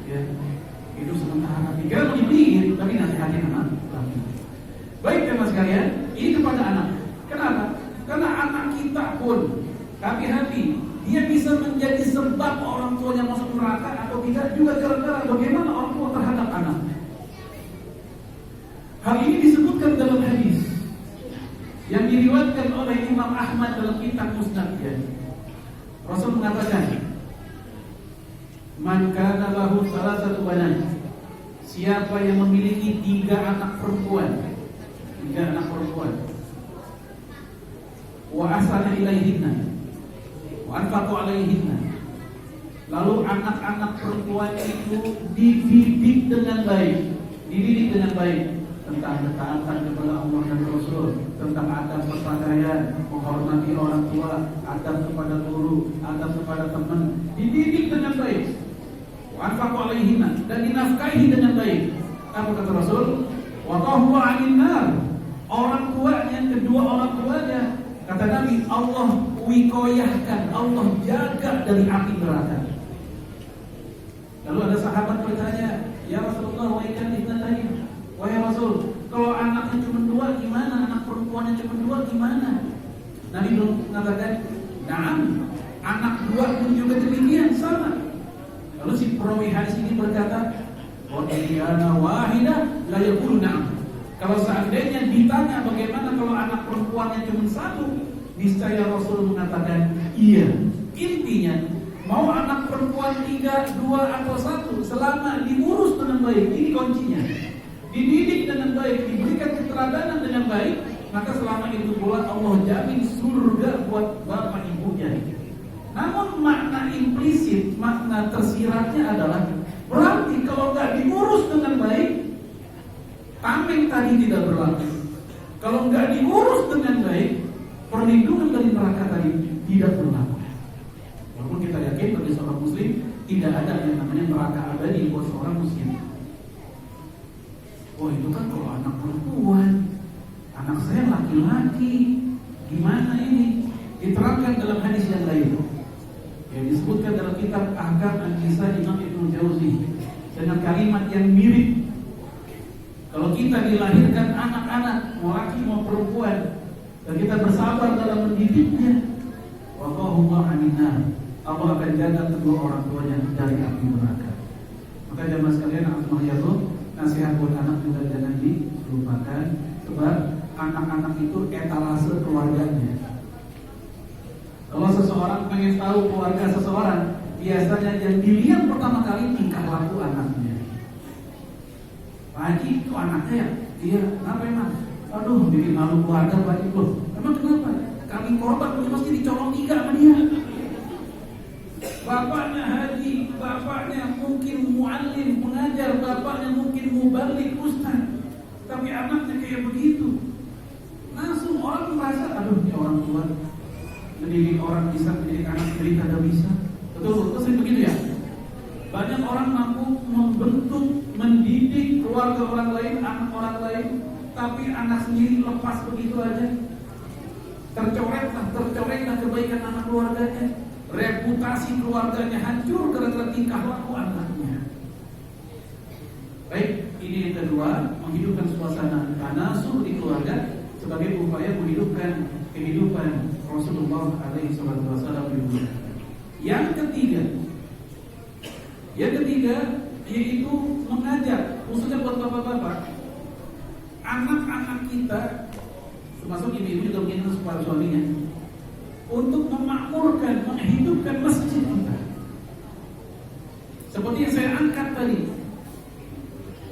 Ya. Hidup sementara. Dikira mau dibeliin, tapi nasihatin anak. Baik teman sekalian, ini kepada anak. Kenapa? Karena anak kita pun hati-hati. Dia bisa menjadi sebab orang tuanya masuk neraka atau tidak juga gara-gara bagaimana orang tua terhadap anak. Hal ini disebutkan dalam hadis yang diriwayatkan oleh Imam Ahmad dalam kitab Musnadnya. Rasul mengatakan, "Man kana lahu salasatu banat." Siapa yang memiliki 3 anak perempuan, wa asana ilaihinna wa anfaqu alaihinna. Lalu anak-anak perempuan itu dididik dengan baik, tentang ketaatan kepada Allah dan Rasul, tentang adab berpakaian, menghormati orang tua, adab kepada guru, adab kepada teman, dididik dengan baik. Wa anfaqu alaihinna, dan dinafkahi dengan baik. Apa kata Rasul? Wa qahwa 'anil nar. Orang tuanya, kedua orang tuanya, kata Nabi, Allah wikoyahkan, Allah jaga dari api neraka. Lalu ada sahabat bertanya, "Ya Rasulullah, wa ikan ibnatayn?" Wahai Rasul, kalau anaknya cuma 2 gimana? Anak perempuannya cuma 2 gimana? Nabi belum mengatakan, "Na'am, anak 2 pun juga demikian sama." Lalu si perawi hadis ini berkata, "Wa iyana wahidah la yaqulu na'am." Kalau seandainya ditanya bagaimana kalau anak perempuannya cuma 1, niscaya Rasul mengatakan iya. Intinya mau anak perempuan 3, 2 atau 1, selama diurus dengan baik, ini kuncinya. Dididik dengan baik, diberikan keteladanan dengan baik, maka selama itu pula Allah jamin surga buat bapak ibunya. Namun makna implisit, makna tersiratnya adalah berarti kalau nggak diurus dengan baik, tameng tadi tidak berlaku. Kalau nggak diurus dengan baik, perlindungan dari neraka tadi tidak berlaku. Walaupun kita yakin bagi seorang muslim tidak ada yang namanya neraka abadi buat seorang muslim. Oh itu kan kalau anak perempuan, anak saya laki-laki, gimana ini? Diterangkan dalam hadis yang lain yang disebutkan dalam kitab Ahkam An-Nisa Imam Ibnu Jauzi dengan kalimat yang mirip. Kalau kita dilahirkan anak-anak, mau laki mau perempuan, dan kita bersabar dalam mendidiknya, waqahullahu 'anil nar, Allah akan jaga kedua orang tuanya dari api neraka. Maka jamaah sekalian, nasihat buat anak juga jangan dilupakan, sebab anak-anak itu etalase keluarganya. Kalau seseorang pengen tahu keluarga seseorang, biasanya yang dilihat pertama kali tingkah laku anaknya. Pak Haji itu anaknya ya? Iya, kenapa emang? Aduh, bikin malu keluarga Pak Haji. Loh, emang kenapa? Kami korban mesti dicolong 3 sama dia. Bapaknya haji, bapaknya mungkin muallim, pengajar, bapaknya mungkin mubalik, ustaz, tapi anaknya kayak begitu. Langsung orang merasa, aduh ini orang tua mendidik orang bisa, mendidik anak sendiri tidak bisa. Betul sering begitu ya. Banyak orang mampu membentuk, mendidik keluarga orang lain, anak orang lain, tapi anak sendiri lepas begitu aja. Tercoretlah kebaikan anak keluarganya. Reputasi keluarganya hancur gara-gara tingkah laku anaknya. Baik, ini yang kedua, menghidupkan suasana tanasuh di keluarga sebagai upaya menghidupkan kehidupan Rasulullah SAW. Yang ketiga yaitu mengajak, khususnya buat bapak-bapak, anak-anak kita, termasuk ibu-ibu juga mengingatkan kepada suaminya, untuk memakmurkan, menghidupkan masjid kita. Seperti yang saya angkat tadi,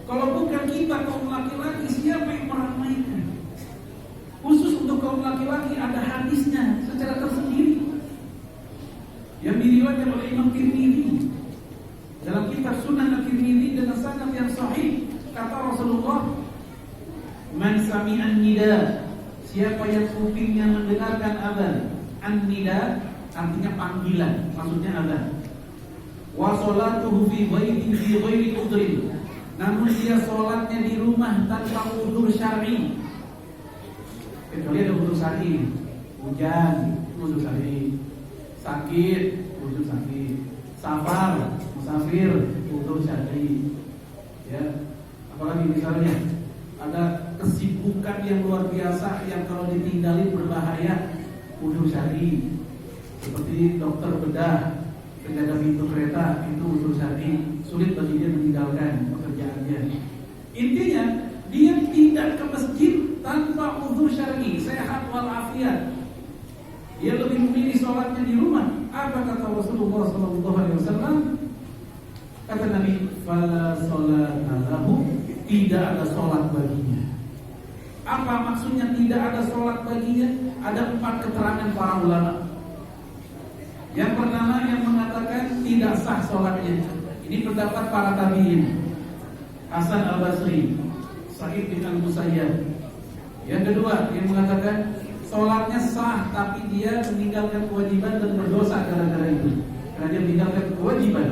kalau bukan kita kaum laki-laki, siapa yang meramaikan? Khusus untuk kaum laki-laki ada hadisnya secara tersendiri yang diriwayatkan oleh Imam Tirmidzi dalam kitab Sunan At-Tirmidzi dengan sanad yang sahih. Kata Rasulullah, "Man sami'an nida," siapa yang kupingnya mendengarkan azan. An-nida artinya panggilan, maksudnya azan. Wa sholatuhu fi baitin fi ghairi udrin, namun dia sholatnya di rumah tanpa udzur syar'i, kecuali ada udzur syar'i, hujan, udzur syar'i, sakit, udzur syar'i, safar, musafir, udzur syar'i, ya. Apalagi misalnya ada kesibukan yang luar biasa yang kalau ditinggalin berbahaya, udzur syar'i, seperti dokter bedah, penjaga pintu kereta, itu udzur syar'i, sulit bagi dia meninggalkan pekerjaannya. Intinya dia tidak ke masjid tanpa udzur syar'i, sehat walafiat. Dia lebih memilih sholatnya di rumah. Apa kata Rasulullah SAW? Kata Nabi, fala sholata lahu, tidak ada sholat baginya. Apa maksudnya tidak ada sholat baginya? Ada 4 keterangan para ulama. Yang pertama yang mengatakan tidak sah sholatnya. Ini pendapat para tabi'in, Hasan al-Basri, Sa'id bin al-Musayyab. Yang kedua yang mengatakan sholatnya sah, tapi dia meninggalkan kewajiban dan berdosa gara-gara itu, karena dia meninggalkan kewajiban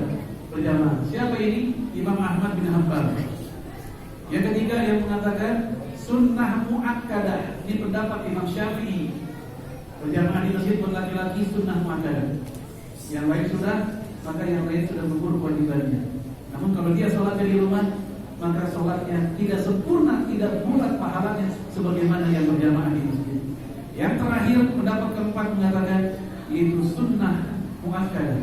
berjamaah. Siapa ini? Imam Ahmad bin Hanbal. Yang ketiga yang mengatakan sunnah muakkadah. Ini pendapat Imam Syafi'i. Berjamaah di masjid buat laki-laki sunnah muakkadah. Yang lain sudah, maka yang lain sudah gugur kewajibannya. Namun kalau dia sholatnya di rumah, maka sholatnya tidak sempurna, tidak bulat pahalanya sebagaimana yang berjamaah di masjid. Yang terakhir pendapat keempat mengatakan yaitu sunnah muakkadah.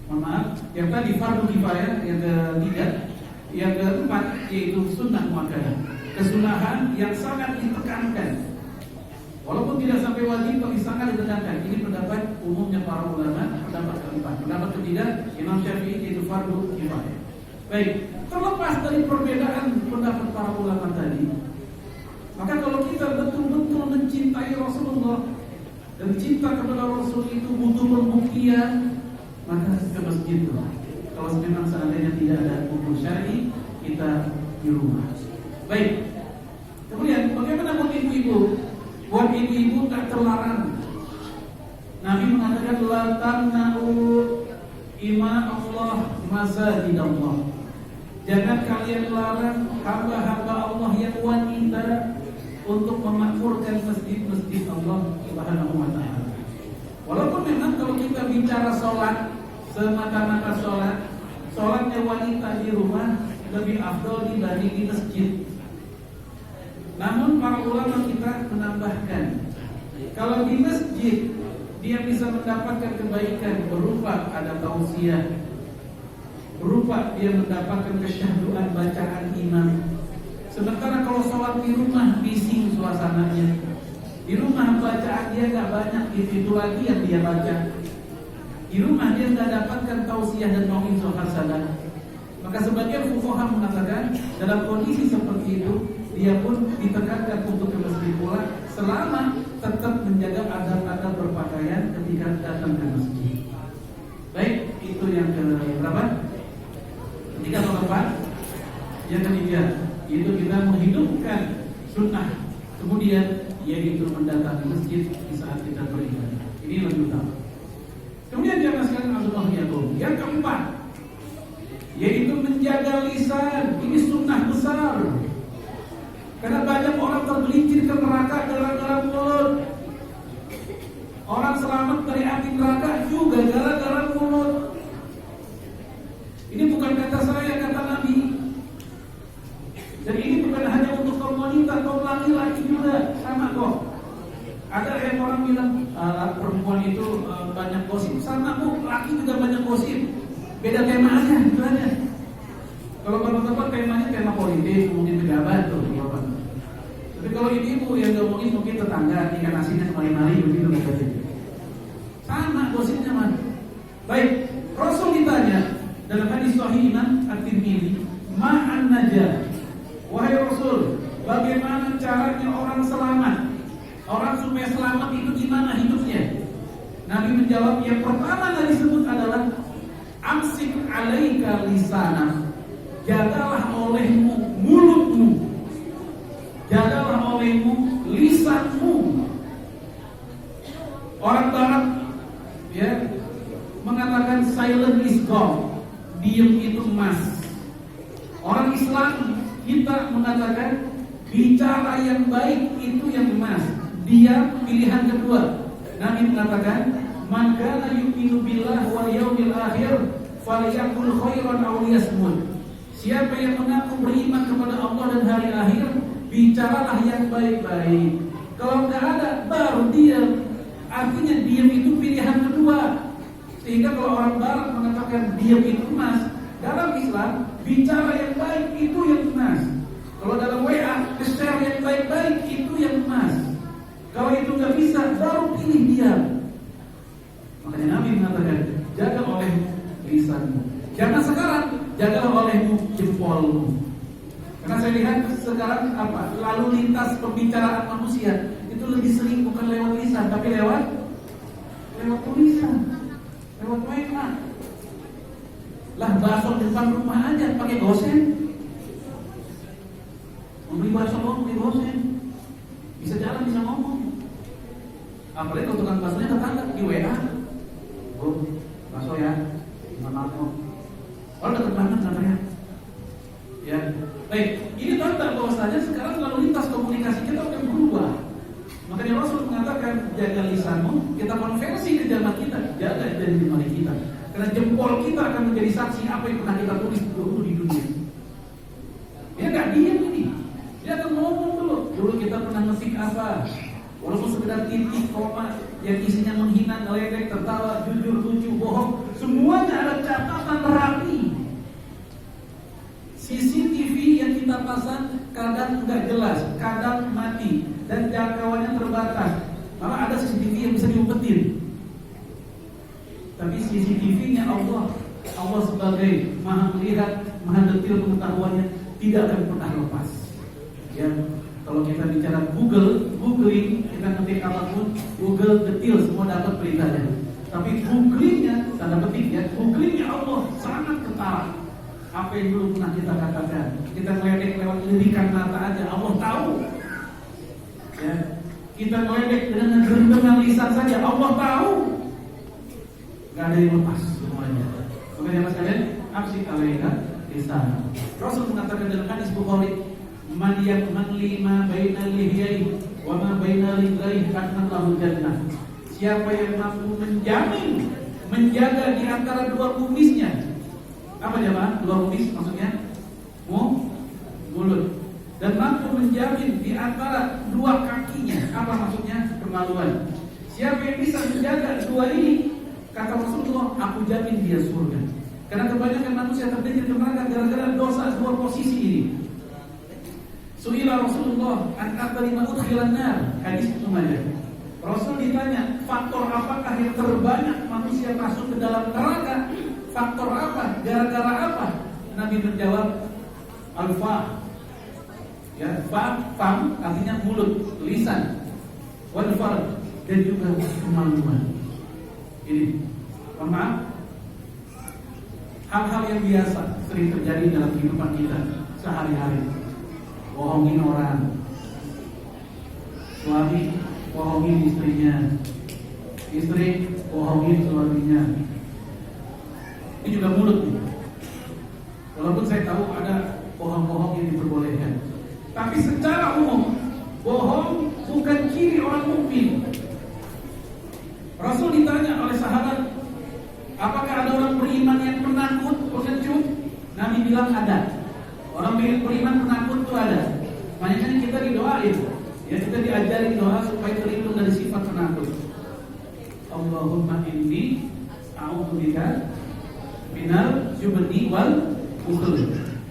Mohon maaf, yang tadi fardu kifayah, yang ketiga, yang keempat yaitu sunnah muakkadah. Kesunahan yang sangat ditekankan, walaupun tidak sampai wajib tapi sangat ditekankan. Ini pendapat umumnya para ulama. Pendapat keempat, pendapat ketiga Imam Syafi'i yaitu fardu kifayah. Baik, terlepas dari perbedaan pendapat para ulama tadi, maka kalau kita betul-betul mencintai Rasulullah dan cinta kepada Rasul itu butuh pembuktian, maka ke masjid. Kalau memang seandainya tidak ada hukum syar'i, kita di rumah. Baik. Kemudian bagaimana buat ibu-ibu? Buat ibu-ibu tak terlarang. Nabi mengatakan la tamna'u ima Allah masajid Allah. Jangan kalian larang hamba-hamba Allah yang wanita untuk memakmurkan masjid-masjid Allah Subhanahu wa ta'ala. Walaupun memang kalau kita bicara sholat, semata-mata sholatnya wanita di rumah lebih afdal dibanding di masjid. Namun para ulama kita menambahkan, kalau di masjid dia bisa mendapatkan kebaikan berupa ada tausiah, berupa dia mendapatkan kesyahduan bacaan imam. Sementara kalau sholat di rumah bising suasananya, di rumah bacaan dia gak banyak, itu lagi yang dia baca. Di rumah dia gak dapatkan tausiah dan mau'izah hasanah. Maka sebagian fuqaha mengatakan dalam kondisi seperti itu dia pun ditekankan untuk ke masjid pula, selama tetap menjaga adab-adab berpakaian ketika datang ke masjid. Baik, itu yang keberapa? Ketiga atau keempat? Yang ketiga, itu kita menghidupkan sunnah, kemudian yaitu mendatangi masjid di saat kita beribadah. Ini lebih utama. Kemudian jangan sekalian Abdullah Yakum. Yang keempat, yaitu menjaga lisan. Ini sunnah besar. Karena banyak orang tergelincir ke neraka gara-gara mulut. Orang selamat dari api neraka juga gara-gara mulut. Ini bukan kata saya, kata Nabi. Dan ini bukan hanya untuk kaum wanita, kaum laki-laki juga sama kok. Ada yang orang bilang perempuan itu banyak gosip. Sama bu, laki juga banyak gosip. Beda tema aja, itu aja. Kalau teman-teman temanya tema politik, mungkin pejabat tuh. Tapi kalau ibu yang ngomongin mungkin tetangga, ikan asinnya kemari-mari begitu saja. Sama gosipnya man. Baik, Rasul ditanya dalam hadis sahih Imam At-Tirmidzi, ma'an najah. Wahai Rasul, bagaimana caranya orang selamat? Orang supaya selamat itu gimana hidupnya? Nabi menjawab, yang pertama yang disebut adalah amsik alaika lisanah. Jagalah olehmu mulutmu. Jagalah olehmu lisanmu. Orang Barat ya mengatakan silent is gold. Diam itu emas. Orang Islam kita mengatakan bicara yang baik itu yang emas. Dia pilihan kedua. Nabi mengatakan, "Man kana yu'minu billahi wal yawmil akhir falyaqul khairan aw liyasmut." Siapa yang mengaku beriman kepada Allah dan hari akhir, bicaralah yang baik-baik. Kalau nggak ada, baru diam. Artinya diam itu pilihan kedua. Sehingga kalau orang Barat mengatakan diam itu emas, dalam Islam bicara yang baik itu yang emas. Kalau dalam WA, share yang baik-baik itu yang emas. Kalau itu nggak bisa, baru pilih diam. Makanya Nabi mengatakan, jaga oleh lisanmu. Jangan sekarang, jagalah olehmu jempolmu. Karena saya lihat sekarang lalu lintas pembicaraan manusia itu lebih sering bukan lewat lisan, tapi lewat tulisan, lewat WA. Lah bakso depan rumah aja pakai gosen. Membeli bakso pakai gosen. Bisa jalan, bisa ngomong. Apalagi kalau tukang baksonya tetangga di WA. Bu, bakso ya, gimana mau? Oh dekat banget katanya. Ya, baik. Ini tanda bahwasanya sekarang lalu lintas komunikasi kita akan berubah. Makanya Rasul mengatakan jaga lisanmu, kita konversi ke zaman kita, jaga jari kita. Karena jempol kita akan menjadi saksi apa yang pernah kita tulis dulu di dunia. Dia nggak diam ini, dia akan ngomong dulu. Dulu kita pernah ngetik apa? Walaupun sekedar titik, koma yang isinya menghina, ngeledek, tertawa, jujur, lucu, bohong, semuanya ada catatan rapi. CCTV yang kita pasang kadang nggak jelas, kadang mati, dan jangkauannya terbatas. Malah ada CCTV yang bisa diumpetin. Tapi CCTV-nya Allah sebagai maha melihat, maha detil pengetahuannya, tidak akan pernah lepas. Ya, kalau kita bicara googling, kita ngetik apapun, Google detil semua dapat beritanya. Tapi googlingnya, tanda petik ya, googlingnya Allah sangat ketat. Apa yang dulu pernah kita katakan, kita meledek lewat lirikan mata aja, Allah tahu. Ya, kita meledek dengan gendengan lisan saja, Allah tahu. Gak ada yang lepas semuanya. Makanya mas kalian, aksi alaina lisan. Rasul mengatakan dalam hadis Bukhari, "Man yakman lima bainal lihyai wa ma bainal rijlaihi kana lahu jannah." Siapa yang mampu menjamin, menjaga di antara dua kumisnya. Apa jemaah? Dua kumis maksudnya? Mulut. Dan mampu menjamin di antara dua kakinya. Apa maksudnya? Kemaluan. Siapa yang bisa menjaga dua ini, kata Rasulullah, aku jamin dia surga. Karena kebanyakan manusia terjadi ke neraka gara-gara dosa dua posisi ini. Su'ila Rasulullah an aktsari ma udkhilan nar, hadis Umayyah. Rasul ditanya, faktor apakah yang terbanyak manusia masuk ke dalam neraka? Faktor apa? Gara-gara apa? Nabi menjawab, al-fa. Ya, fam artinya mulut, lisan, wal farj, dan juga kemaluan. Ini, maaf, hal-hal yang biasa sering terjadi dalam kehidupan kita sehari-hari. Bohongin orang, suami bohongin istrinya, istri bohongin suaminya. Ini juga mulut nih. Walaupun saya tahu ada bohong-bohong yang diperbolehkan, tapi secara umum bohong bukan ciri orang mukmin. Rasul ditanya oleh sahabat, apakah ada orang beriman yang penakut, pengecut? Nabi bilang ada. Orang beriman penakut itu ada. Makanya kita didoain, ya kita diajarin doa supaya terlindung dari sifat penakut. Allahumma inni a'udzubika minal jubni wal bukhl.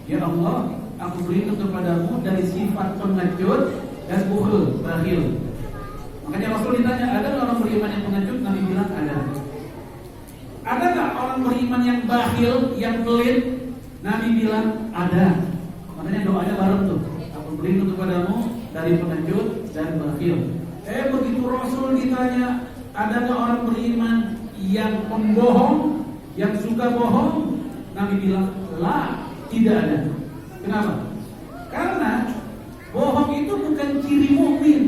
Ya Allah, aku berlindung kepadamu dari sifat pengecut dan bukhl, bakhil. Makanya Rasul ditanya, ada orang beriman yang pengecut? Nabi bilang ada. Ada nggak orang beriman yang bakhil, yang pelit? Nabi bilang ada. Makanya doanya bareng tuh. Aku berlindung kepadamu dari pengecut dan bakhil. Begitu Rasul ditanya, ada nggak orang beriman yang pembohong, yang suka bohong? Nabi bilang, la, tidak ada. Kenapa? Karena bohong itu bukan ciri mukmin.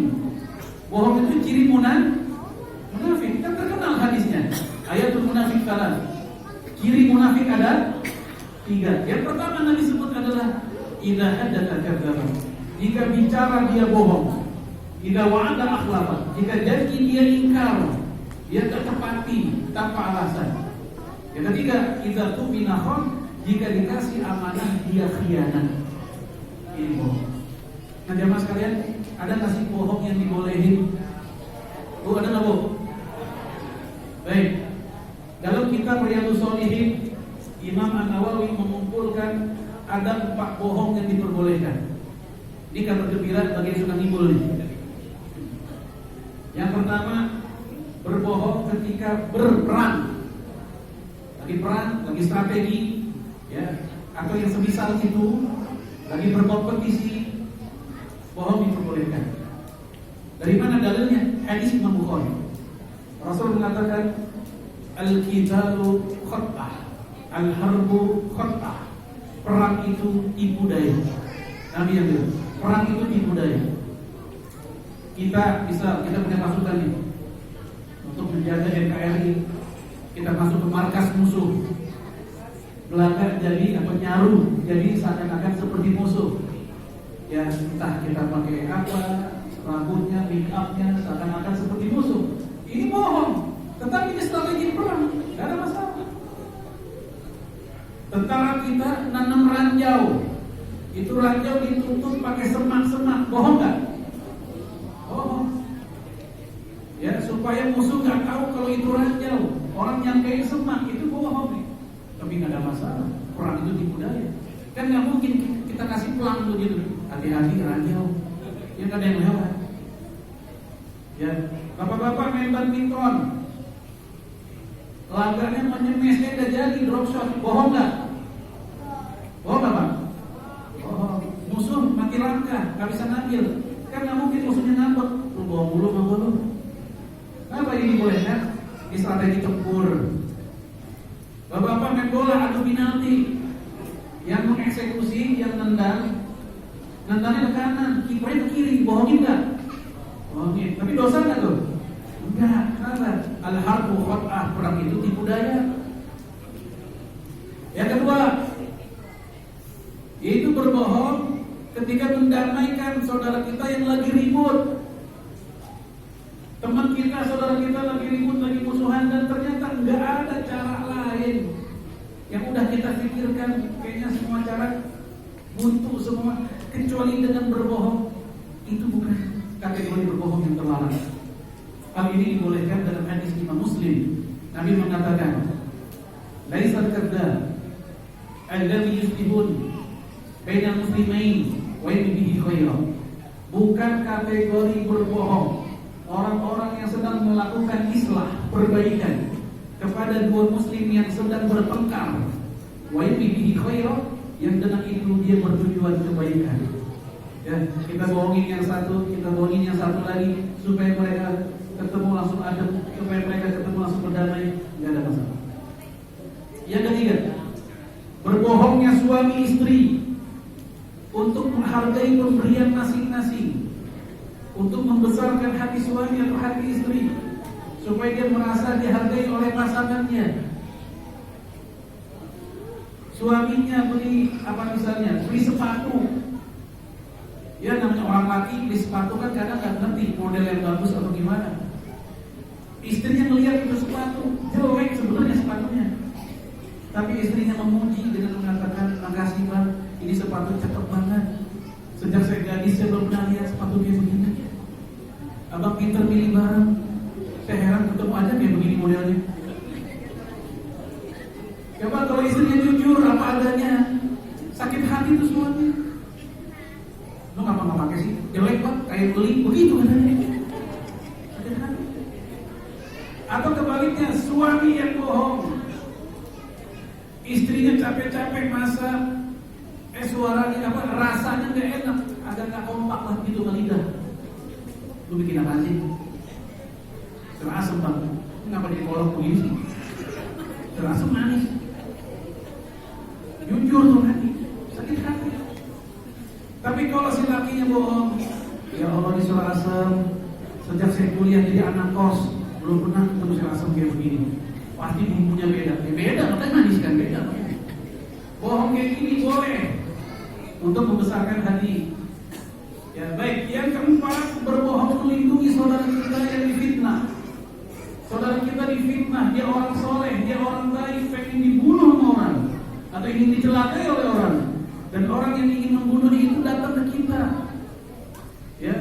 Bohong itu ciri munafik. Kan terkenal hadisnya. Ayatul munafik kalah. Ciri munafik ada 3. Yang pertama Nabi sebut adalah idza hadatsa kadzdzaba. Jika bicara dia bohong. Idza wa'ada akhlafa. Jika janji dia ingkar, dia tak tepati tanpa alasan. Yang ketiga, idza tumina khon, jika dikasih amanah dia khianat. Ini bohong. Nah jamaah sekalian, ada nggak sih bohong yang dibolehin? Oh, ada nggak bohong? Baik. Dalam kitab Riyadhus Shalihin, Imam An-Nawawi mengumpulkan ada 4 bohong yang diperbolehkan. Ini kabar gembira bagi yang sudah timbul nih. Yang pertama, berbohong ketika berperang. Lagi perang, lagi strategi, ya, atau yang semisal itu, lagi berkompetisi, bohong diperbolehkan. Dari mana dalilnya? Hadis Imam Bukhari. Rasul mengatakan, al-qitalu khat'ah, al-harbu khat'ah. Perang itu tipu daya. Nabi yang bilang, perang itu tipu daya. Kita punya pasukan nih untuk menjaga NKRI. Kita masuk ke markas musuh, belakang jadi atau nyaru jadi seakan-akan seperti musuh. Ya entah kita pakai apa, rambutnya, make upnya seakan-akan seperti musuh. Ini bohong, tetapi ini strategi perang, tidak ada masalah. Tentara kita nanam ranjau, itu ranjau ditutup pakai semak-semak, bohong nggak? Bohong. Ya supaya musuh nggak tahu kalau itu ranjau. Orang yang kayak semak itu bohong nih. Tapi nggak ada masalah. Perang itu tipu daya. Kan nggak mungkin kita kasih pelang begitu. Hati-hati ranjau. Ya nggak ada yang lewat. Ya, bapak-bapak main badminton, laganya menyemesnya udah jadi drop shot, bohong nggak? Bohong nggak Pak? Bohong. Musuh mati langkah, nggak bisa ngambil. Kan nggak mungkin musuhnya ngambek. Lu bohong mulu sama lu. Apa ini boleh kan? Ini strategi tempur. Bapak-bapak main bola adu penalti, yang mengeksekusi, yang nendangnya ke kanan, kipernya ke kiri, bohongin nggak? Bohongin. Tapi dosa nggak tuh? Enggak, karena al-harbu khat'ah, perang itu tipu daya. Yang kedua, yaitu berbohong ketika mendamaikan saudara kita yang lagi ribut. Teman kita, saudara kita lagi ribut, lagi musuhan, dan ternyata enggak ada cara lain. Yang udah kita pikirkan, kayaknya semua cara buntu semua, kecuali dengan berbohong. Itu bukan kategori berbohong yang terlarang. Hal ini dibolehkan dalam hadis Imam Muslim. Nabi mengatakan, laisal kadzdzab alladzi yusbihun bainal muslimain wa bihi khairan. Bukan kategori berbohong orang-orang yang sedang melakukan islah, perbaikan kepada dua muslim yang sedang bertengkar, wa bihi khairan, yang dengan itu dia bertujuan kebaikan. Ya, kita bohongin yang satu, kita bohongin yang satu lagi supaya mereka ketemu langsung adem, supaya mereka ketemu langsung berdamai, tidak ada masalah. Yang ketiga, berbohongnya suami istri untuk menghargai pemberian masing-masing, untuk membesarkan hati suami atau hati istri, supaya dia merasa dihargai oleh pasangannya. Suaminya beli apa misalnya, beli sepatu. Ya namanya orang laki beli sepatu kan kadang nggak ngerti model yang bagus atau gimana. Istrinya melihat itu sepatu jelek sebenarnya sepatunya, tapi istrinya memuji dengan mengatakan, makasih bang, ini sepatu cakep banget. Sejak saya gadis saya belum pernah lihat sepatu kayak begini. Abang pinter milih barang. Saya heran ketemu aja kayak begini modelnya. Coba kalau istrinya jujur apa adanya, sakit hati tuh suami. Lo ngapa nggak pakai sih? Jelek bang, kayak beli begitu katanya. Sakit hati. Atau kebaliknya, suami yang bohong, istrinya capek-capek masak, suaranya apa, rasanya nggak enak, agak nggak kompak lah gitu ke lidah. Lu bikin apa sih? Terasem bang, kenapa dikolok begini sih? Terasem manis. Jujur tuh hati, sakit hati. Tapi kalau si lakinya bohong, ya Allah ini suara asem. Sejak saya kuliah jadi anak kos, belum pernah ketemu suara asem kayak begini. Pasti bumbunya beda. Ya beda, makanya manis kan beda. Bohong kayak gini boleh. untuk membesarkan hati. Ya, baik. Yang keempat, berbohong melindungi saudara kita yang difitnah. Saudara kita difitnah, dia orang soleh, dia orang baik, pengen dibunuh sama orang atau ingin dicelakai oleh orang, dan orang yang ingin membunuh itu datang ke kita. Ya,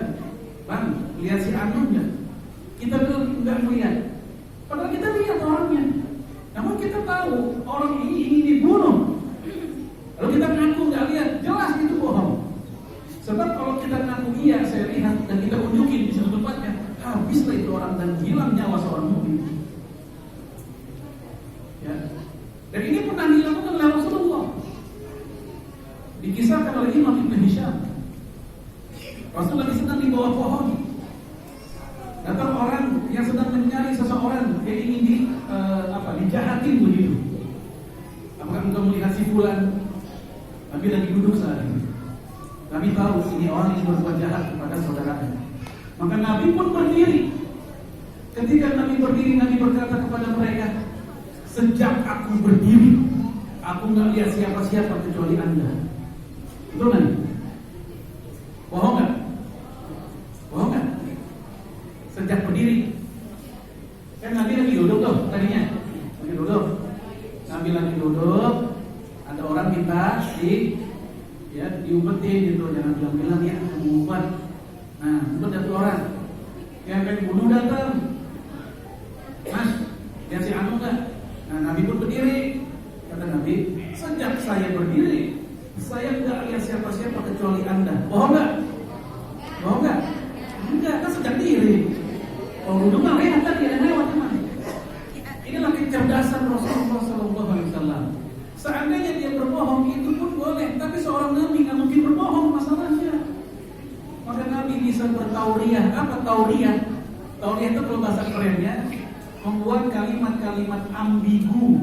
bang, lihat si Anun ya. Kita tuh nggak melihat, padahal kita lihat orangnya. Namun kita tahu orang ini ingin dibunuh. Lalu kita ngaku nggak lihat, jelas itu bohong. Sebab kalau kita ngaku iya, saya lihat dan kita unjukin di satu tempatnya, habislah itu orang dan hilang nyawa seorang mukmin. Ya. Dan ini pernah dilakukan oleh Rasulullah. Dikisahkan oleh Imam Ibn Hisham. Rasulullah sedang di bawah pohon. Datang orang yang sedang mencari seseorang yang ingin dijahatin begitu. Apakah engkau melihat si fulan? Nabi lagi duduk saat ini. Nabi tahu ini orang yang berbuat jahat kepada saudaranya. Maka Nabi pun berdiri. Ketika Nabi berdiri, Nabi berkata kepada mereka, sejak aku berdiri, aku nggak lihat siapa-siapa kecuali Anda. Betul Nabi? Bohong nggak? Bohong nggak? Sejak berdiri, kan Nabi lagi duduk tuh tadinya, lagi duduk. Nabi lagi duduk, ada orang minta diumpetin gitu, jangan bilang-bilang ya mengumpet. Nah, umpet satu orang yang pengen bunuh datang, Mas, lihat si Anu nggak? Nah, Nabi pun berdiri. Kata Nabi, sejak saya berdiri, saya nggak lihat siapa-siapa kecuali Anda. Bohong nggak? Bohong nggak? Enggak, kan sejak diri. Kalau duduk nggak lihat tadi ada lewat teman. Inilah kecerdasan Rasulullah SAW. Seandainya dia berbohong itu pun boleh, tapi seorang Nabi nggak mungkin berbohong masalahnya. Maka Nabi bisa bertauriah. Apa tauriah? Tauriah itu kalau bahasa kerennya membuat kalimat-kalimat ambigu,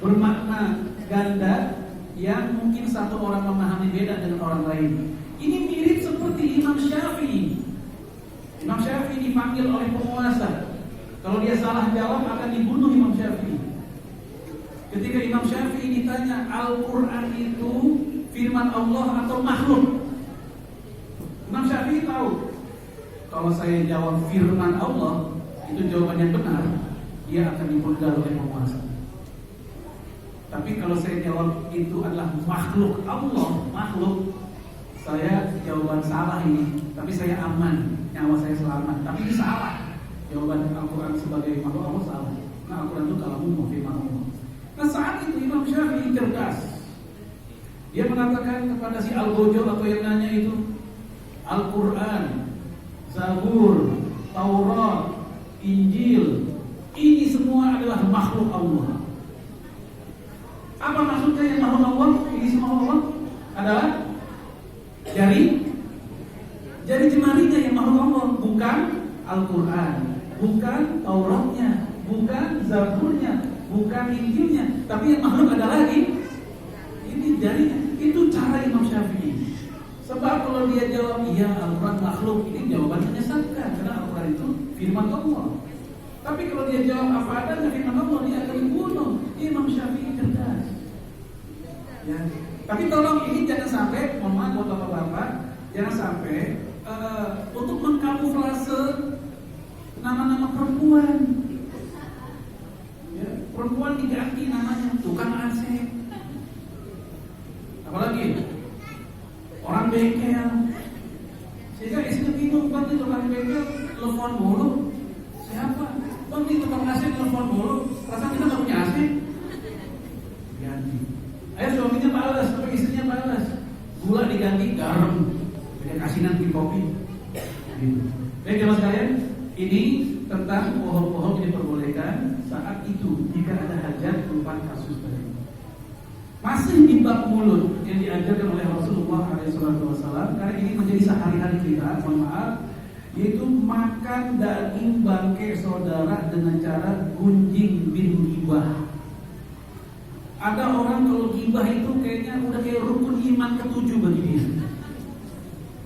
bermakna ganda yang mungkin satu orang memahami beda dengan orang lain. Ini mirip seperti Imam Syafi'i. Imam Syafi'i dipanggil oleh penguasa. Kalau dia salah jawab akan dibunuh Imam Syafi'i. Ketika Imam Syafi'i ditanya, Al-Quran itu firman Allah atau makhluk? Imam Syafi'i tahu, kalau saya jawab firman Allah, itu jawaban yang benar, dia akan dipenggal oleh penguasa. Tapi kalau saya jawab itu adalah makhluk Allah, makhluk, saya jawaban salah ini, tapi saya aman, nyawa saya selamat. Tapi ini salah, jawaban Al-Quran sebagai makhluk Allah salah. Nah, Al-Quran itu kalamu firman Allah. Nah, saat itu Imam Syafi'i cerdas. Dia mengatakan kepada si Al-Gojo atau yang nanya itu, Al-Quran, Zabur, Taurat, Injil, ini semua adalah makhluk Allah. Apa maksudnya yang makhluk Allah? Ini semua Allah adalah jari jemarinya yang makhluk Allah, bukan Al-Quran, bukan Tauratnya, bukan Zaburnya, bukan Injilnya, tapi yang makhluk adalah ini jarinya. Itu cara Imam Syafi'i. Sebab kalau dia jawab iya Al-Quran makhluk, ini jawabannya menyesatkan karena Al-Quran itu firman Allah. Tapi kalau dia jawab apa adanya firman Allah, dia akan dibunuh. Imam Syafi'i cerdas. Ya. Tapi tolong ini jangan sampai, mohon maaf buat bapak-bapak, jangan sampai untuk mengkamuflase nama-nama perempuan. Ya, perempuan diganti namanya tukang AC. Apalagi orang bengkel. Sehingga istrinya bingung, bang itu tukang bengkel telepon mulu. Siapa? Bang itu tukang AC telepon mulu. Perasaan kita nggak punya AC. Ganti. Ayo suaminya balas, tapi istrinya balas. Gula diganti garam. Dia kasinan bikin kopi. Gitu. Baik jemaah sekalian, ini tentang bohong-bohong diperbolehkan saat itu jika ada hajat berupa kasus tadi. Masih di bab mulut yang diajarkan oleh Rasulullah SAW, karena ini menjadi sehari-hari kita, mohon maaf, yaitu makan daging bangkai saudara dengan cara gunjing bin gibah. Ada orang kalau gibah itu kayaknya udah kayak rukun iman ke-7 bagi dia.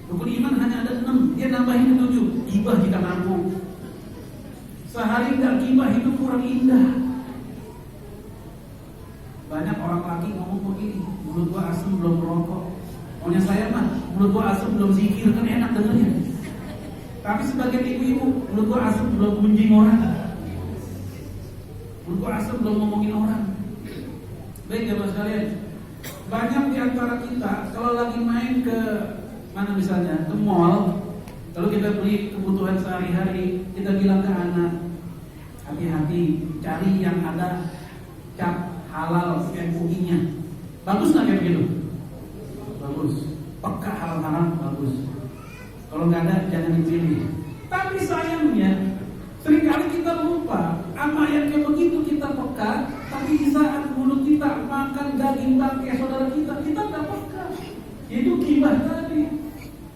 Rukun iman hanya ada 6, dia nambahin ke-7. Gibah jika mampu. Sehari enggak gibah itu kurang indah. Banyak orang laki ngomong begini, mulut gua asem belum merokok. Maunya saya mah, mulut gua asem belum zikir kan enak dengernya. Tapi sebagai ibu-ibu, mulut gua asem belum gunjing orang. Mulut gua asem belum ngomongin orang. Baik jamaah sekalian, banyak di antara kita kalau lagi main ke mana misalnya ke mall, lalu kita beli kebutuhan sehari-hari, kita bilang ke anak, hati-hati, cari yang ada cap halal MUI-nya. Bagus nggak kayak begitu? Bagus. Peka halal haram bagus. Kalau nggak ada jangan dipilih. Tapi sayangnya seringkali kita lupa sama yang kayak begitu kita peka, tapi di saat mulut kita makan daging bangkai saudara kita nggak peka. Itu ghibah tadi.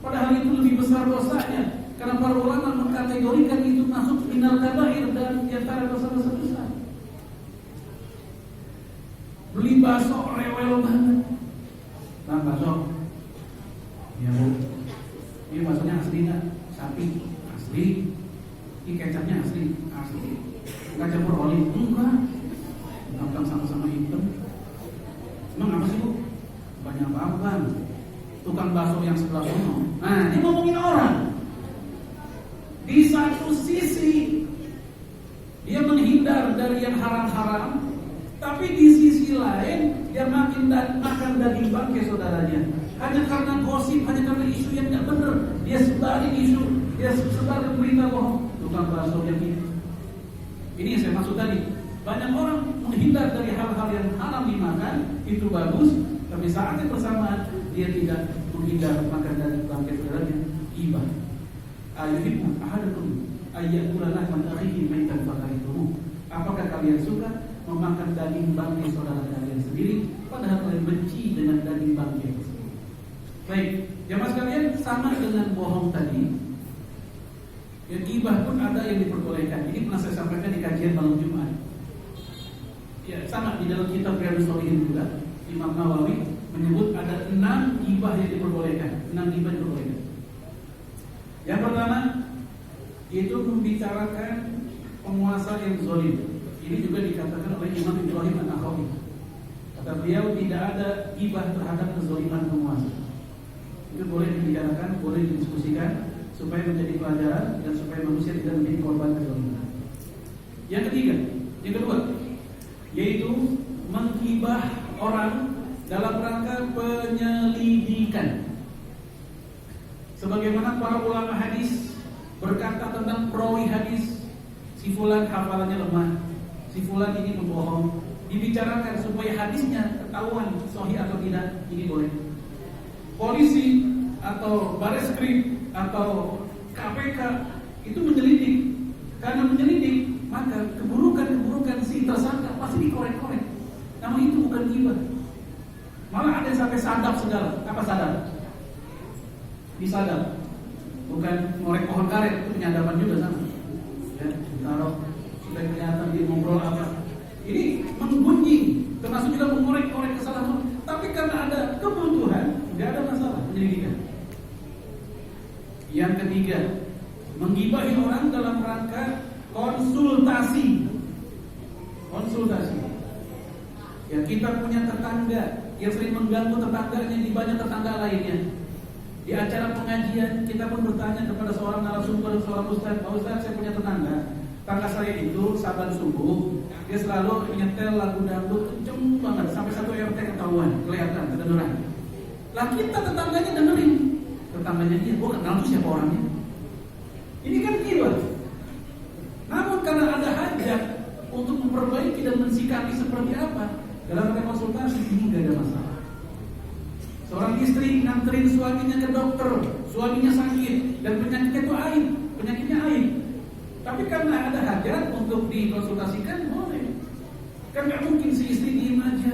Padahal itu lebih besar dosanya. Karena para ulama mengkategorikan itu masuk minal kabair dan di antara dosa-dosa besar. Beli bakso rewel banget. Bang bakso, ya bu, ini baksonya asli nggak? Sapi asli, ini kecapnya asli, nggak campur oli, enggak, sama-sama hitam. Emang apa sih bu? Banyak banget bang. Tukang bakso yang sebelah sana. Nah, ini ngomongin orang. Di satu sisi dia menghindar dari yang haram-haram, tapi di sisi lain dia makan daging bangkai saudaranya. Hanya karena gosip, hanya karena isu yang tidak benar, dia sebarin isu, dia sebarin berita bohong. Tukang bakso yang ini. Ini yang saya maksud tadi. Banyak orang menghindar dari hal-hal yang haram dimakan, itu bagus, tapi saat yang bersamaan dia tidak menghindar makan daging bangkai saudaranya. Ghibah. Ayuhibbu ahadukum ayyakula lahman akhihi maitan fakarihtumuh. Apakah kalian suka memakan daging bangkai saudara kalian sendiri, padahal kalian benci dengan daging bangkai tersebut? Baik, jamaah sekalian, sama dengan bohong tadi. Ya, ghibah pun ada yang diperbolehkan. Ini pernah saya sampaikan di kajian malam Jumat. Ya, sama di dalam kitab Riyadhus Shalihin juga Imam Nawawi menyebut ada 6 ghibah yang diperbolehkan. 6 ghibah diperbolehkan. Yang pertama itu membicarakan penguasa yang zalim. Ini juga dikatakan oleh Imam Ibrahim An-Nakha'i. Kata beliau tidak ada ghibah terhadap kezaliman penguasa. Itu boleh dibicarakan, boleh didiskusikan supaya menjadi pelajaran dan supaya manusia tidak menjadi korban kezaliman. Yang kedua, yaitu menghibah orang dalam rangka penyelidikan. Sebagaimana para ulama hadis berkata tentang perawi hadis, si fulan hafalannya lemah, si fulan ini membohong, dibicarakan supaya hadisnya ketahuan sahih atau tidak, ini boleh. Polisi atau Bareskrim atau KPK itu menyelidik, karena menyelidik maka keburukan si tersangka pasti dikorek-korek. Namun itu bukan ghibah. Malah ada yang sampai sadap segala. Apa sadap? Disadap, bukan ngorek pohon karet, itu penyadapan juga sama. Ya, ditaruh supaya kelihatan dia ngobrol apa. Ini menggunjing, termasuk juga mengorek-korek kesalahan. Tapi karena ada kebutuhan, tidak ada masalah penyelidikan. Yang ketiga, menggibahi orang dalam rangka konsultasi. Ya, kita punya tetangga yang sering mengganggu tetangganya di banyak tetangga lainnya. Di acara pengajian kita pun bertanya kepada seorang narasumber, seorang ustaz, Pak Ustaz, saya punya tetangga saya itu saban subuh dia selalu menyetel lagu dangdut kenceng banget sampai satu RT ketahuan, kelihatan, kedengeran. Lah kita tetangganya dengerin, tetangganya dia, gua kenal tuh siapa orangnya. Ini kan ghibah. Namun karena ada hajat untuk memperbaiki dan mensikapi seperti apa dalam konsultasi, ini gak ada masalah. Seorang istri nganterin suaminya ke dokter, suaminya sakit dan penyakitnya itu penyakitnya aib. Tapi karena ada hajat untuk dikonsultasikan, boleh. Kan nggak mungkin si istri diem aja,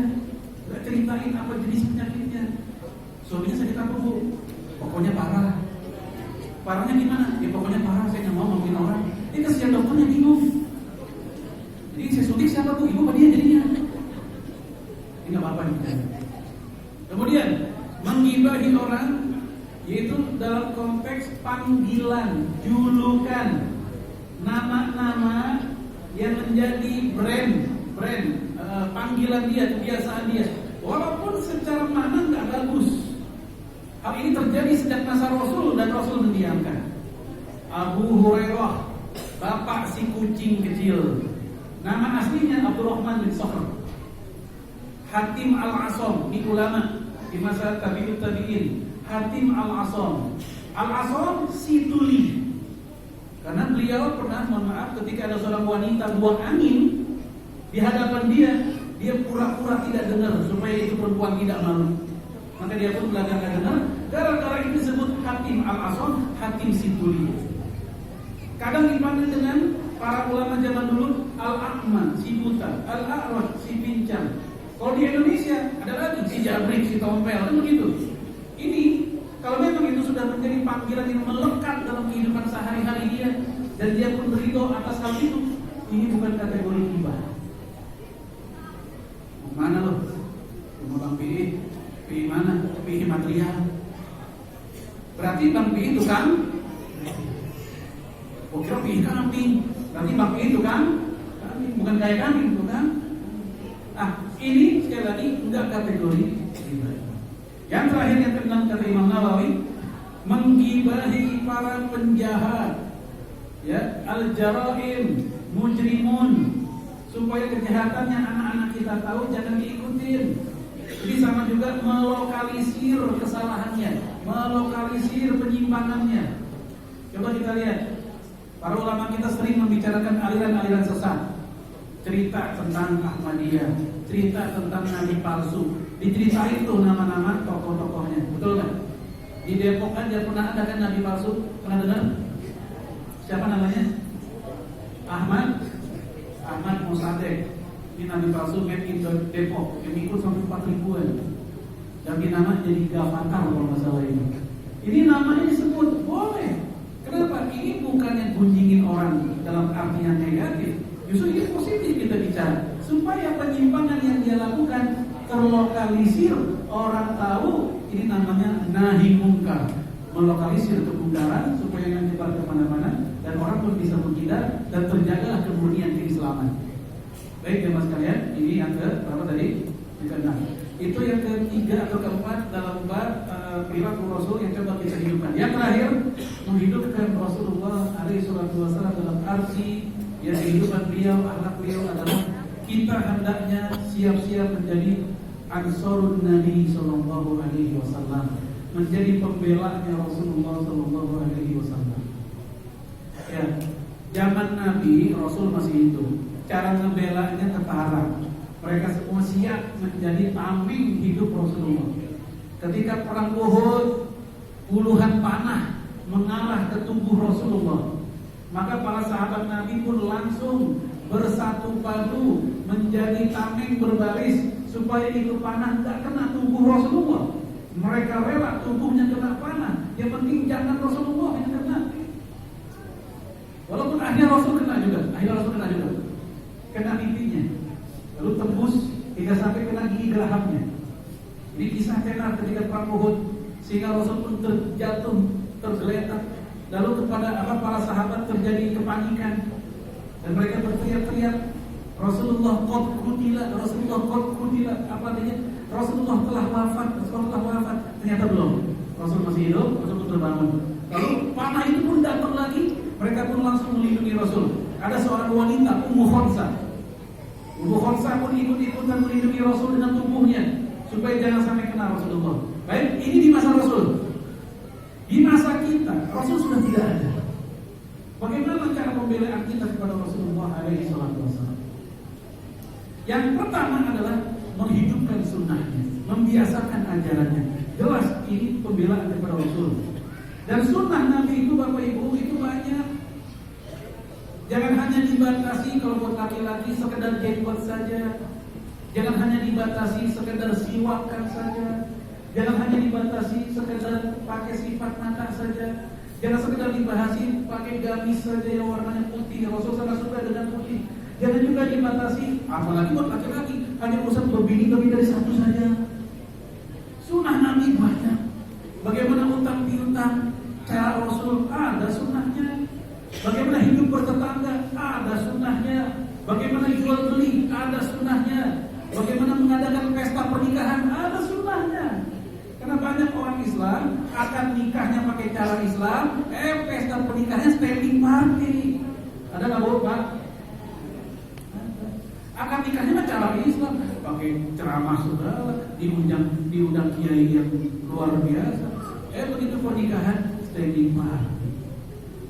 nggak ceritain apa jenis penyakitnya. Suaminya sakit apa bu? Pokoknya parah. Parahnya gimana? Ya pokoknya parah, saya nggak mau ngomongin orang. Ini kasihan dokternya bingung. Jadi saya suntik siapa bu? Ibu apa dia jadinya? Ini nggak apa-apa nih. Kemudian menggibahi orang yaitu dalam konteks panggilan, julukan, nama-nama yang menjadi brand panggilan dia, kebiasaan dia. Walaupun secara makna nggak bagus, Hal ini terjadi sejak masa Rasul dan Rasul mendiamkan. Abu Hurairah, bapak si kucing kecil, nama aslinya Abdurrahman bin Sakhr. Hatim Al-Asam, ini ulama di masa tabi'ut tabi'in. Hatim Al-Asam. Al-Asam si tuli. Karena beliau pernah, mohon maaf, ketika ada seorang wanita buang angin di hadapan dia pura-pura tidak dengar supaya itu perempuan tidak malu. Maka dia pun belajar tidak dengar. Gara-gara itu disebut Hatim Al-Asam, Hatim si tuli. Kadang dipandang dengan para ulama zaman dulu Al-A'man, si buta, Al-A'raj, si pincang. Kalau di Indonesia ada lagi si jabrik, si tompel, kan begitu. Ini kalau memang itu sudah menjadi panggilan yang melekat dalam kehidupan sehari-hari dia dan dia pun ridho atas hal itu, ini bukan kategori hibah. Mana loh? Mau Bang PI mana? PI material. Berarti Bang PI tukang. Kira PI kambing. Berarti Bang PI tukang kambing, bukan kayak kambing, bukan? Ini sekali lagi enggak kategori hibah. Yang terakhir yang keenam kata Imam Nawawi, menggibahi para penjahat, ya, al-jaraim, mujrimun, supaya kejahatannya anak-anak kita tahu jangan diikutin. Jadi sama juga melokalisir kesalahannya, melokalisir penyimpangannya. Coba kita lihat, para ulama kita sering membicarakan aliran-aliran sesat. Cerita tentang Ahmadiyah, cerita tentang nabi palsu. Diceritain tuh nama-nama tokoh-tokohnya, betul kan? Di Depok aja pernah ada kan nabi palsu, pernah dengar? Siapa namanya? Ahmad Mossadegh. Ini nabi palsu made in Depok, yang ikut sampai 4.000-an. Dan dinama jadi Gavatar kalau masalah ini. Ini namanya disebut, boleh. Kenapa? Ini bukannya gunjingin orang dalam arti yang negatif. Justru ini positif kita bicara, supaya penyimpangan yang dia lakukan terlokalisir, orang tahu. Ini namanya nahi mungkar, melokalisir kemungkaran supaya menyebar kemana-mana dan orang pun bisa menghindar dan terjagalah kemurnian keislaman. Baik jemaah sekalian, ini yang ke berapa tadi? Yang keenam. Itu yang ketiga atau keempat dalam bab perilaku Rasul yang coba kita hidupkan. Yang terakhir, menghidupkan Rasulullah alaihi wasallam dalam arti yang kehidupan beliau, akhlak beliau adalah kita hendaknya siap-siap menjadi ansarun Nabi sallallahu alaihi wasallam, menjadi pembelanya Rasulullah sallallahu alaihi wasallam. Ya, zaman Nabi Rasul masih hidup, cara ngebelanya ketara. Mereka semua siap menjadi tameng hidup Rasulullah. Ketika perang Uhud, puluhan panah mengarah ke tubuh Rasulullah. Maka para sahabat Nabi pun langsung bersatu padu menjadi tameng berbaris supaya itu panah tidak kena tubuh Rasulullah. Mereka rela tubuhnya kena panah, yang penting jangan Rasulullah yang kena. Walaupun akhirnya Rasul kena juga, kena pipinya, lalu tembus hingga sampai kena gigi gerahapnya. Ini kisah tenar ketika perang Uhud, sehingga Rasul pun terjatuh, tergeletak. Lalu kepada para sahabat terjadi kepanikan dan mereka berteriak-teriak, Rasulullah qad qutila, apa artinya? Rasulullah telah wafat. Ternyata belum. Rasul masih hidup, Rasul pun terbangun. Lalu panah itu pun datang lagi, mereka pun langsung melindungi Rasul. Ada seorang wanita, Ummu Khansah pun ikut-ikutan melindungi Rasul dengan tubuhnya supaya jangan sampai kena Rasulullah. Baik, ini di masa Rasul. Di masa kita, Rasul sudah tidak ada. Bagaimana cara pembelaan kita kepada Rasulullah alaihi wasallam? Yang pertama adalah menghidupkan sunnahnya, membiasakan ajarannya. Jelas ini pembelaan kepada Rasul. Dan sunnah Nabi itu Bapak Ibu itu banyak. Jangan hanya dibatasi kalau buat laki-laki sekedar jenggot saja. Jangan hanya dibatasi sekedar siwakan saja. Jangan hanya dibatasi sekedar pakai sifat mata saja. Jangan sekedar dibahasi pakai gamis saja yang warnanya putih. Rasul sangat suka dengan putih. Jangan juga dibatasi, apalagi buat laki-laki, hanya urusan berbini lebih dari satu saja. Sunnah Nabi banyak. Bagaimana utang piutang, cara Rasul ada sunnahnya. Bagaimana hidup bertetangga ada sunnahnya. Bagaimana jual beli ada sunnahnya. Bagaimana mengadakan pesta pernikahan ada sunnahnya. Karena banyak orang Islam akan nikahnya pakai cara Islam, pesta pernikahannya standing party. Ada nggak Bu, Pak? Akan nikahnya mah cara Islam, pakai ceramah segala, diundang kiai yang luar biasa. Begitu pernikahan standing party.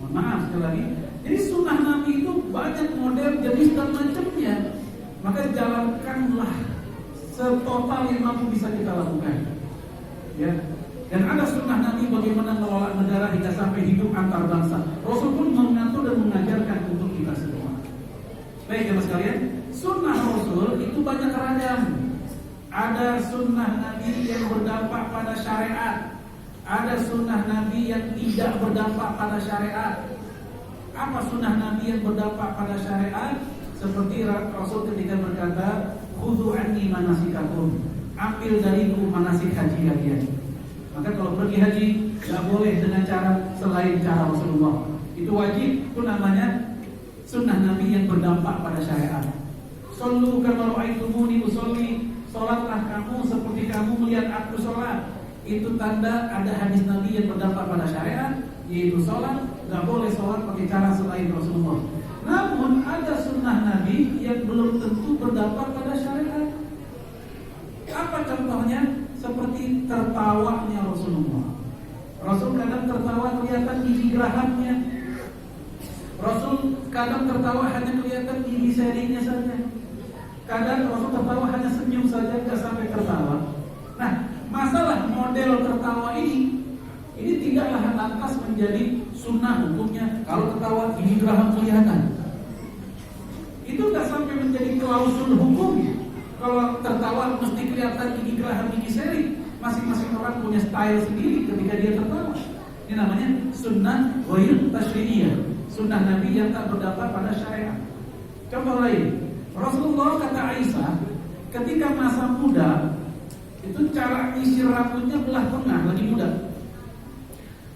Mohon maaf sekali lagi. Jadi sunnah Nabi itu banyak model, jenis dan macamnya. Maka jalankanlah setotal yang mampu bisa kita lakukan. Ya. Dan ada sunnah Nabi bagaimana mengelola negara hingga sampai hidup antar bangsa. Rasul pun mengatur dan mengajarkan untuk kita semua. Baik jemaah sekalian, sunnah Rasul itu banyak ragam. Ada sunnah Nabi yang berdampak pada syariat. Ada sunnah Nabi yang tidak berdampak pada syariat. Apa sunnah Nabi yang berdampak pada syariat? Seperti Rasul ketika berkata, "Khudhu anni manasikakum." Ambil dariku manasik haji kalian. Maka kalau pergi haji, tidak boleh dengan cara selain cara Rasulullah. Itu wajib, itu namanya sunnah Nabi yang berdampak pada syariat. Sallu kama ra'aitumuni usolli. Salatlah kamu seperti kamu melihat aku salat. Itu tanda ada hadis Nabi yang berdampak pada syariat, yaitu salat. Tidak boleh salat pakai cara selain Rasulullah. Namun ada sunnah Nabi yang belum tentu berdampak pada syariat. Apa contohnya? Seperti tertawanya Rasulullah. Rasul kadang tertawa kelihatan gigi gerahapnya. Rasul kadang tertawa hanya kelihatan gigi serinya saja. Kadang Rasul tertawa hanya senyum saja, tidak sampai tertawa. Nah, masalah model tertawa ini tidaklah lantas menjadi sunnah hukumnya. Kalau tertawa gigi geraham kelihatan, itu tidak sampai menjadi klausul hukum. Kalau tertawa mesti kelihatan gigi geraham, gigi seri. Masing-masing orang punya style sendiri ketika dia tertawa. Ini namanya sunnah ghair tasyri'iyah, sunnah Nabi yang tak berdampak pada syariat. Contoh lain, Rasulullah kata Aisyah, ketika masa muda itu cara nyisir rambutnya belah tengah, lagi muda.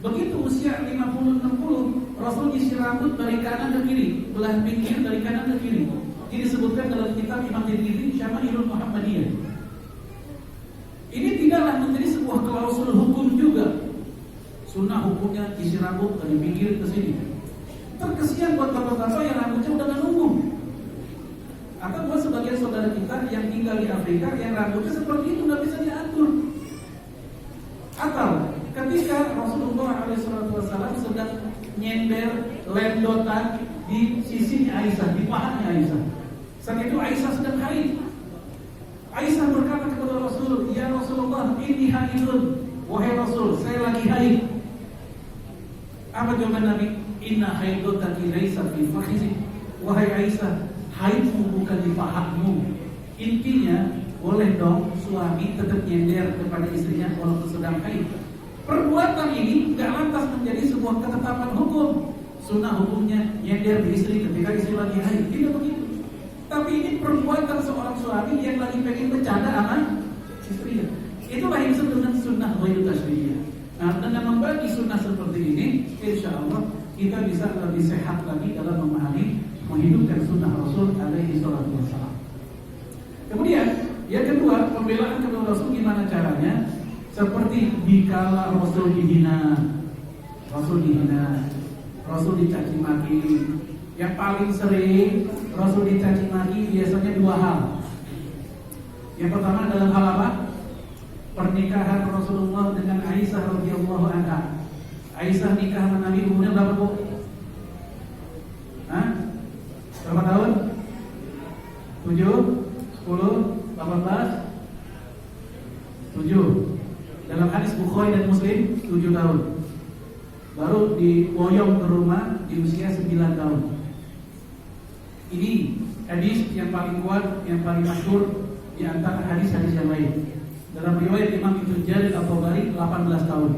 Begitu usia 50-60, Rasul nyisir rambut dari kanan ke kiri, belah pinggir dari kanan ke kiri. Ini disebutkan dalam kitab Imam Tirmidzi Syama'ilul Muhammadiyah. Ini tidaklah menjadi sebuah klausul hukum juga. Sunnah hukumnya isi rambut dari pinggir ke sini. Terkesian buat bapak-bapak yang rambutnya udah gak nunggu. Atau buat sebagian saudara kita yang tinggal di Afrika yang rambutnya seperti itu gak bisa diatur. Atau ketika Rasulullah SAW sedang nyender lendotan di sisinya Aisyah, di pahanya Aisyah. Saat itu Aisyah sedang haid. Aisyah berkata kepada Rasul, "Ya Rasulullah, inni haidun." Wahai Rasul, saya lagi haid. Apa jawaban Nabi? "Inna haidotaki laisa fi fakhizik." Wahai Aisyah, haidmu bukan di pahamu. Intinya, boleh dong suami tetap nyender kepada istrinya walaupun sedang haid. Perbuatan ini tidak lantas menjadi sebuah ketetapan hukum. Sunnah hukumnya nyender di istri ketika istri lagi haid, tidak begitu. Tapi ini perbuatan seorang suami yang lagi pengen bercanda sama istrinya. Itulah yang disebut dengan sunnah ghair tasyri'iyah. Nah, dengan membagi sunnah seperti ini, insya Allah kita bisa lebih sehat lagi dalam memahami, menghidupkan sunnah Rasul alaihi salatu wassalam. Kemudian yang kedua, pembelaan kedua Rasul gimana caranya? Seperti dikala Rasul dihina, Rasul dicaci maki. Yang paling sering Rasul dicaci maki biasanya dua hal. Yang pertama dalam hal apa? Pernikahan Rasulullah dengan Aisyah radhiyallahu anha. Aisyah nikah sama Nabi umurnya berapa, Bu? Berapa tahun? 7, 10, 18, 7. Dalam hadis Bukhari dan Muslim 7 tahun. Baru diboyong ke rumah di usia 9 tahun. Ini hadis yang paling kuat, yang paling masyhur di antara hadis-hadis yang lain. Dalam riwayat Imam Ibnu Jarir At-Tabari 18 tahun.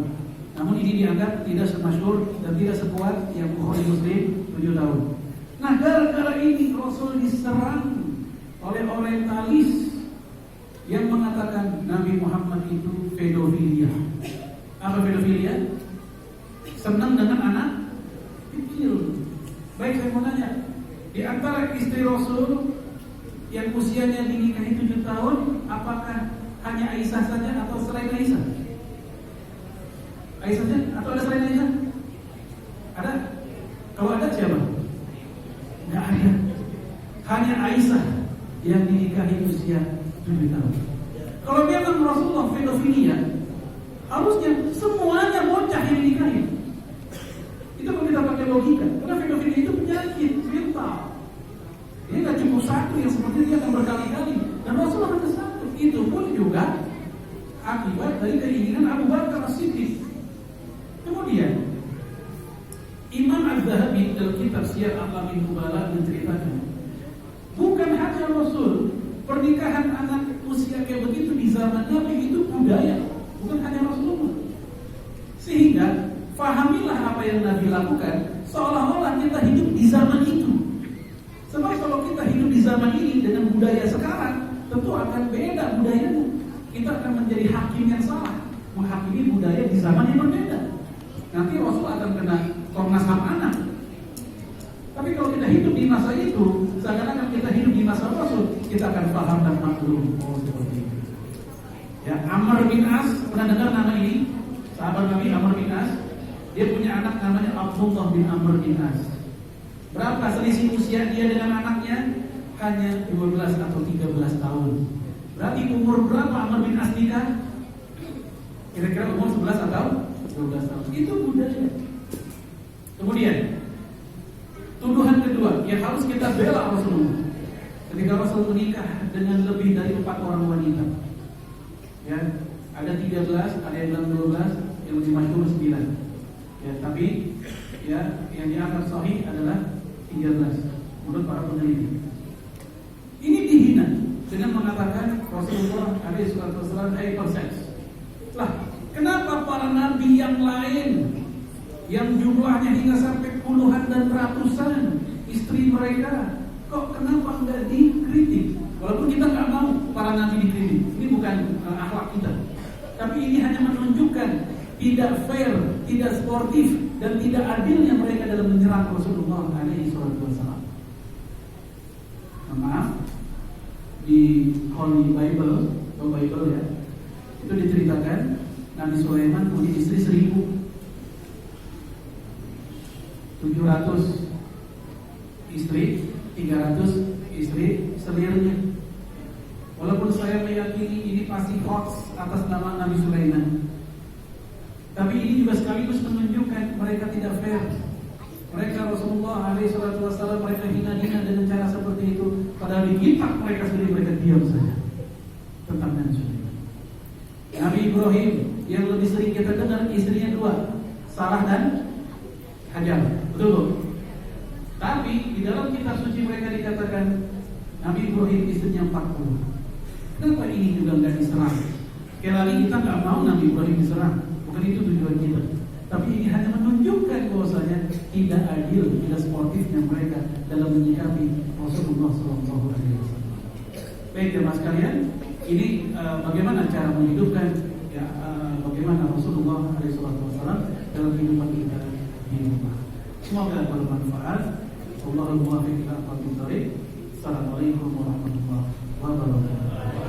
Namun ini dianggap tidak semasyhur dan tidak sekuat yang Bukhari Muslim 7 tahun. Nah, gara-gara ini Rasul diserang oleh orientalis yang mengatakan Nabi Muhammad itu pedofilia. Apa pedofilia? Senang dengan anak kecil. Baik, saya mau tanya, di antara istri Rasul yang usianya dinikahi 7 tahun, apakah hanya Aisyah saja atau selain Aisyah? Aisyah saja atau ada selain Aisyah? Ada? Kalau ada siapa? Nggak ada. Hanya Aisyah yang dinikahi usia 7 tahun. Kalau memang Rasulullah pedofilia, harusnya semuanya bocah yang dinikahi. Itu kalau kita pakai logika. Karena pedofilia itu penyakit mental. Ini nggak cuma satu yang seperti dia akan berkali-kali. Dan Rasulullah hanya satu. Itu pun juga akibat dari keinginan Abu Bakar As-Siddiq. Kemudian Imam Az-Zahabi dalam kitab Syiar A'lamin Nubala menceritakan, bukan hanya Rasul, pernikahan anak usia kayak begitu di zaman Nabi itu budaya, bukan hanya Rasulullah. Sehingga fahamilah apa yang Nabi lakukan, seolah-olah kita hidup di zaman itu. Sebab kalau kita hidup di zaman ini dengan budaya sekarang, tentu akan beda budayanya. Kita akan menjadi hakim yang salah, menghakimi budaya di zaman yang berbeda. Nanti Rasul akan kena Komnas HAM anak. Tapi kalau kita hidup di masa itu, seakan-akan kita hidup di masa Rasul, kita akan paham dan maklum. Oh, seperti itu. Ya, Amr bin As, pernah dengar nama ini? Sahabat Nabi Amr bin As. Dia punya anak namanya Abdullah bin Amr bin As. Berapa selisih usia dia dengan anaknya? Hanya 12 atau 13 tahun. Berarti umur berapa Amr bin As nikah? Kira-kira umur 11 atau 12 tahun. Itu budaya. Kemudian tuduhan kedua yang harus kita bela Rasulullah. Ketika Rasul menikah dengan lebih dari 4 orang wanita. Ya, ada 13, ada yang bilang 12, yang lebih masyhur 9. Ya, tapi ya yang dianggap sahih adalah 13 menurut para peneliti. Ini dihina dengan mengatakan Rasulullah alaihi wasallam hypersex. Lah, kenapa para nabi yang lain yang jumlahnya hingga sampai puluhan dan ratusan istri mereka, kok kenapa enggak dikritik? Walaupun kita nggak mau para nabi dikritik, ini bukan akhlak kita. Tapi ini hanya menunjukkan tidak fair, tidak sportif, dan tidak adilnya mereka dalam menyerang Rasulullah alaihi wasallam. Maaf, di Holy Bible atau Bible ya, itu diceritakan Nabi Sulaiman punya istri 1.700 istri, 300 istri selirnya. Walaupun saya meyakini ini pasti hoax atas nama Nabi Sulaiman, tapi ini juga sekaligus menunjukkan mereka tidak fair. Mereka Rasulullah SAW mereka hina-hina dengan cara seperti itu. Padahal di kitab mereka sendiri mereka diam saja tentang Nabi Sulaiman. Nabi Ibrahim yang lebih sering kita dengar istrinya 2, Sarah dan Hajar, betul? Tapi di dalam kitab suci mereka dikatakan Nabi Ibrahim istrinya 40. Kenapa ini juga nggak diserang? Sekali lagi kita nggak mau Nabi Ibrahim diserang, bukan itu tujuan kita. Tapi ini hanya menunjukkan bahwasanya tidak adil, tidak sportifnya mereka dalam menyikapi Rasulullah SAW. Baik jemaah sekalian, ini bagaimana cara menghidupkan ya, bagaimana Rasulullah SAW dalam kehidupan kita di rumah. Semoga bermanfaat. Allahumma muwaffiq ila aqwamit thoriq. Assalamualaikum warahmatullahi wabarakatuh.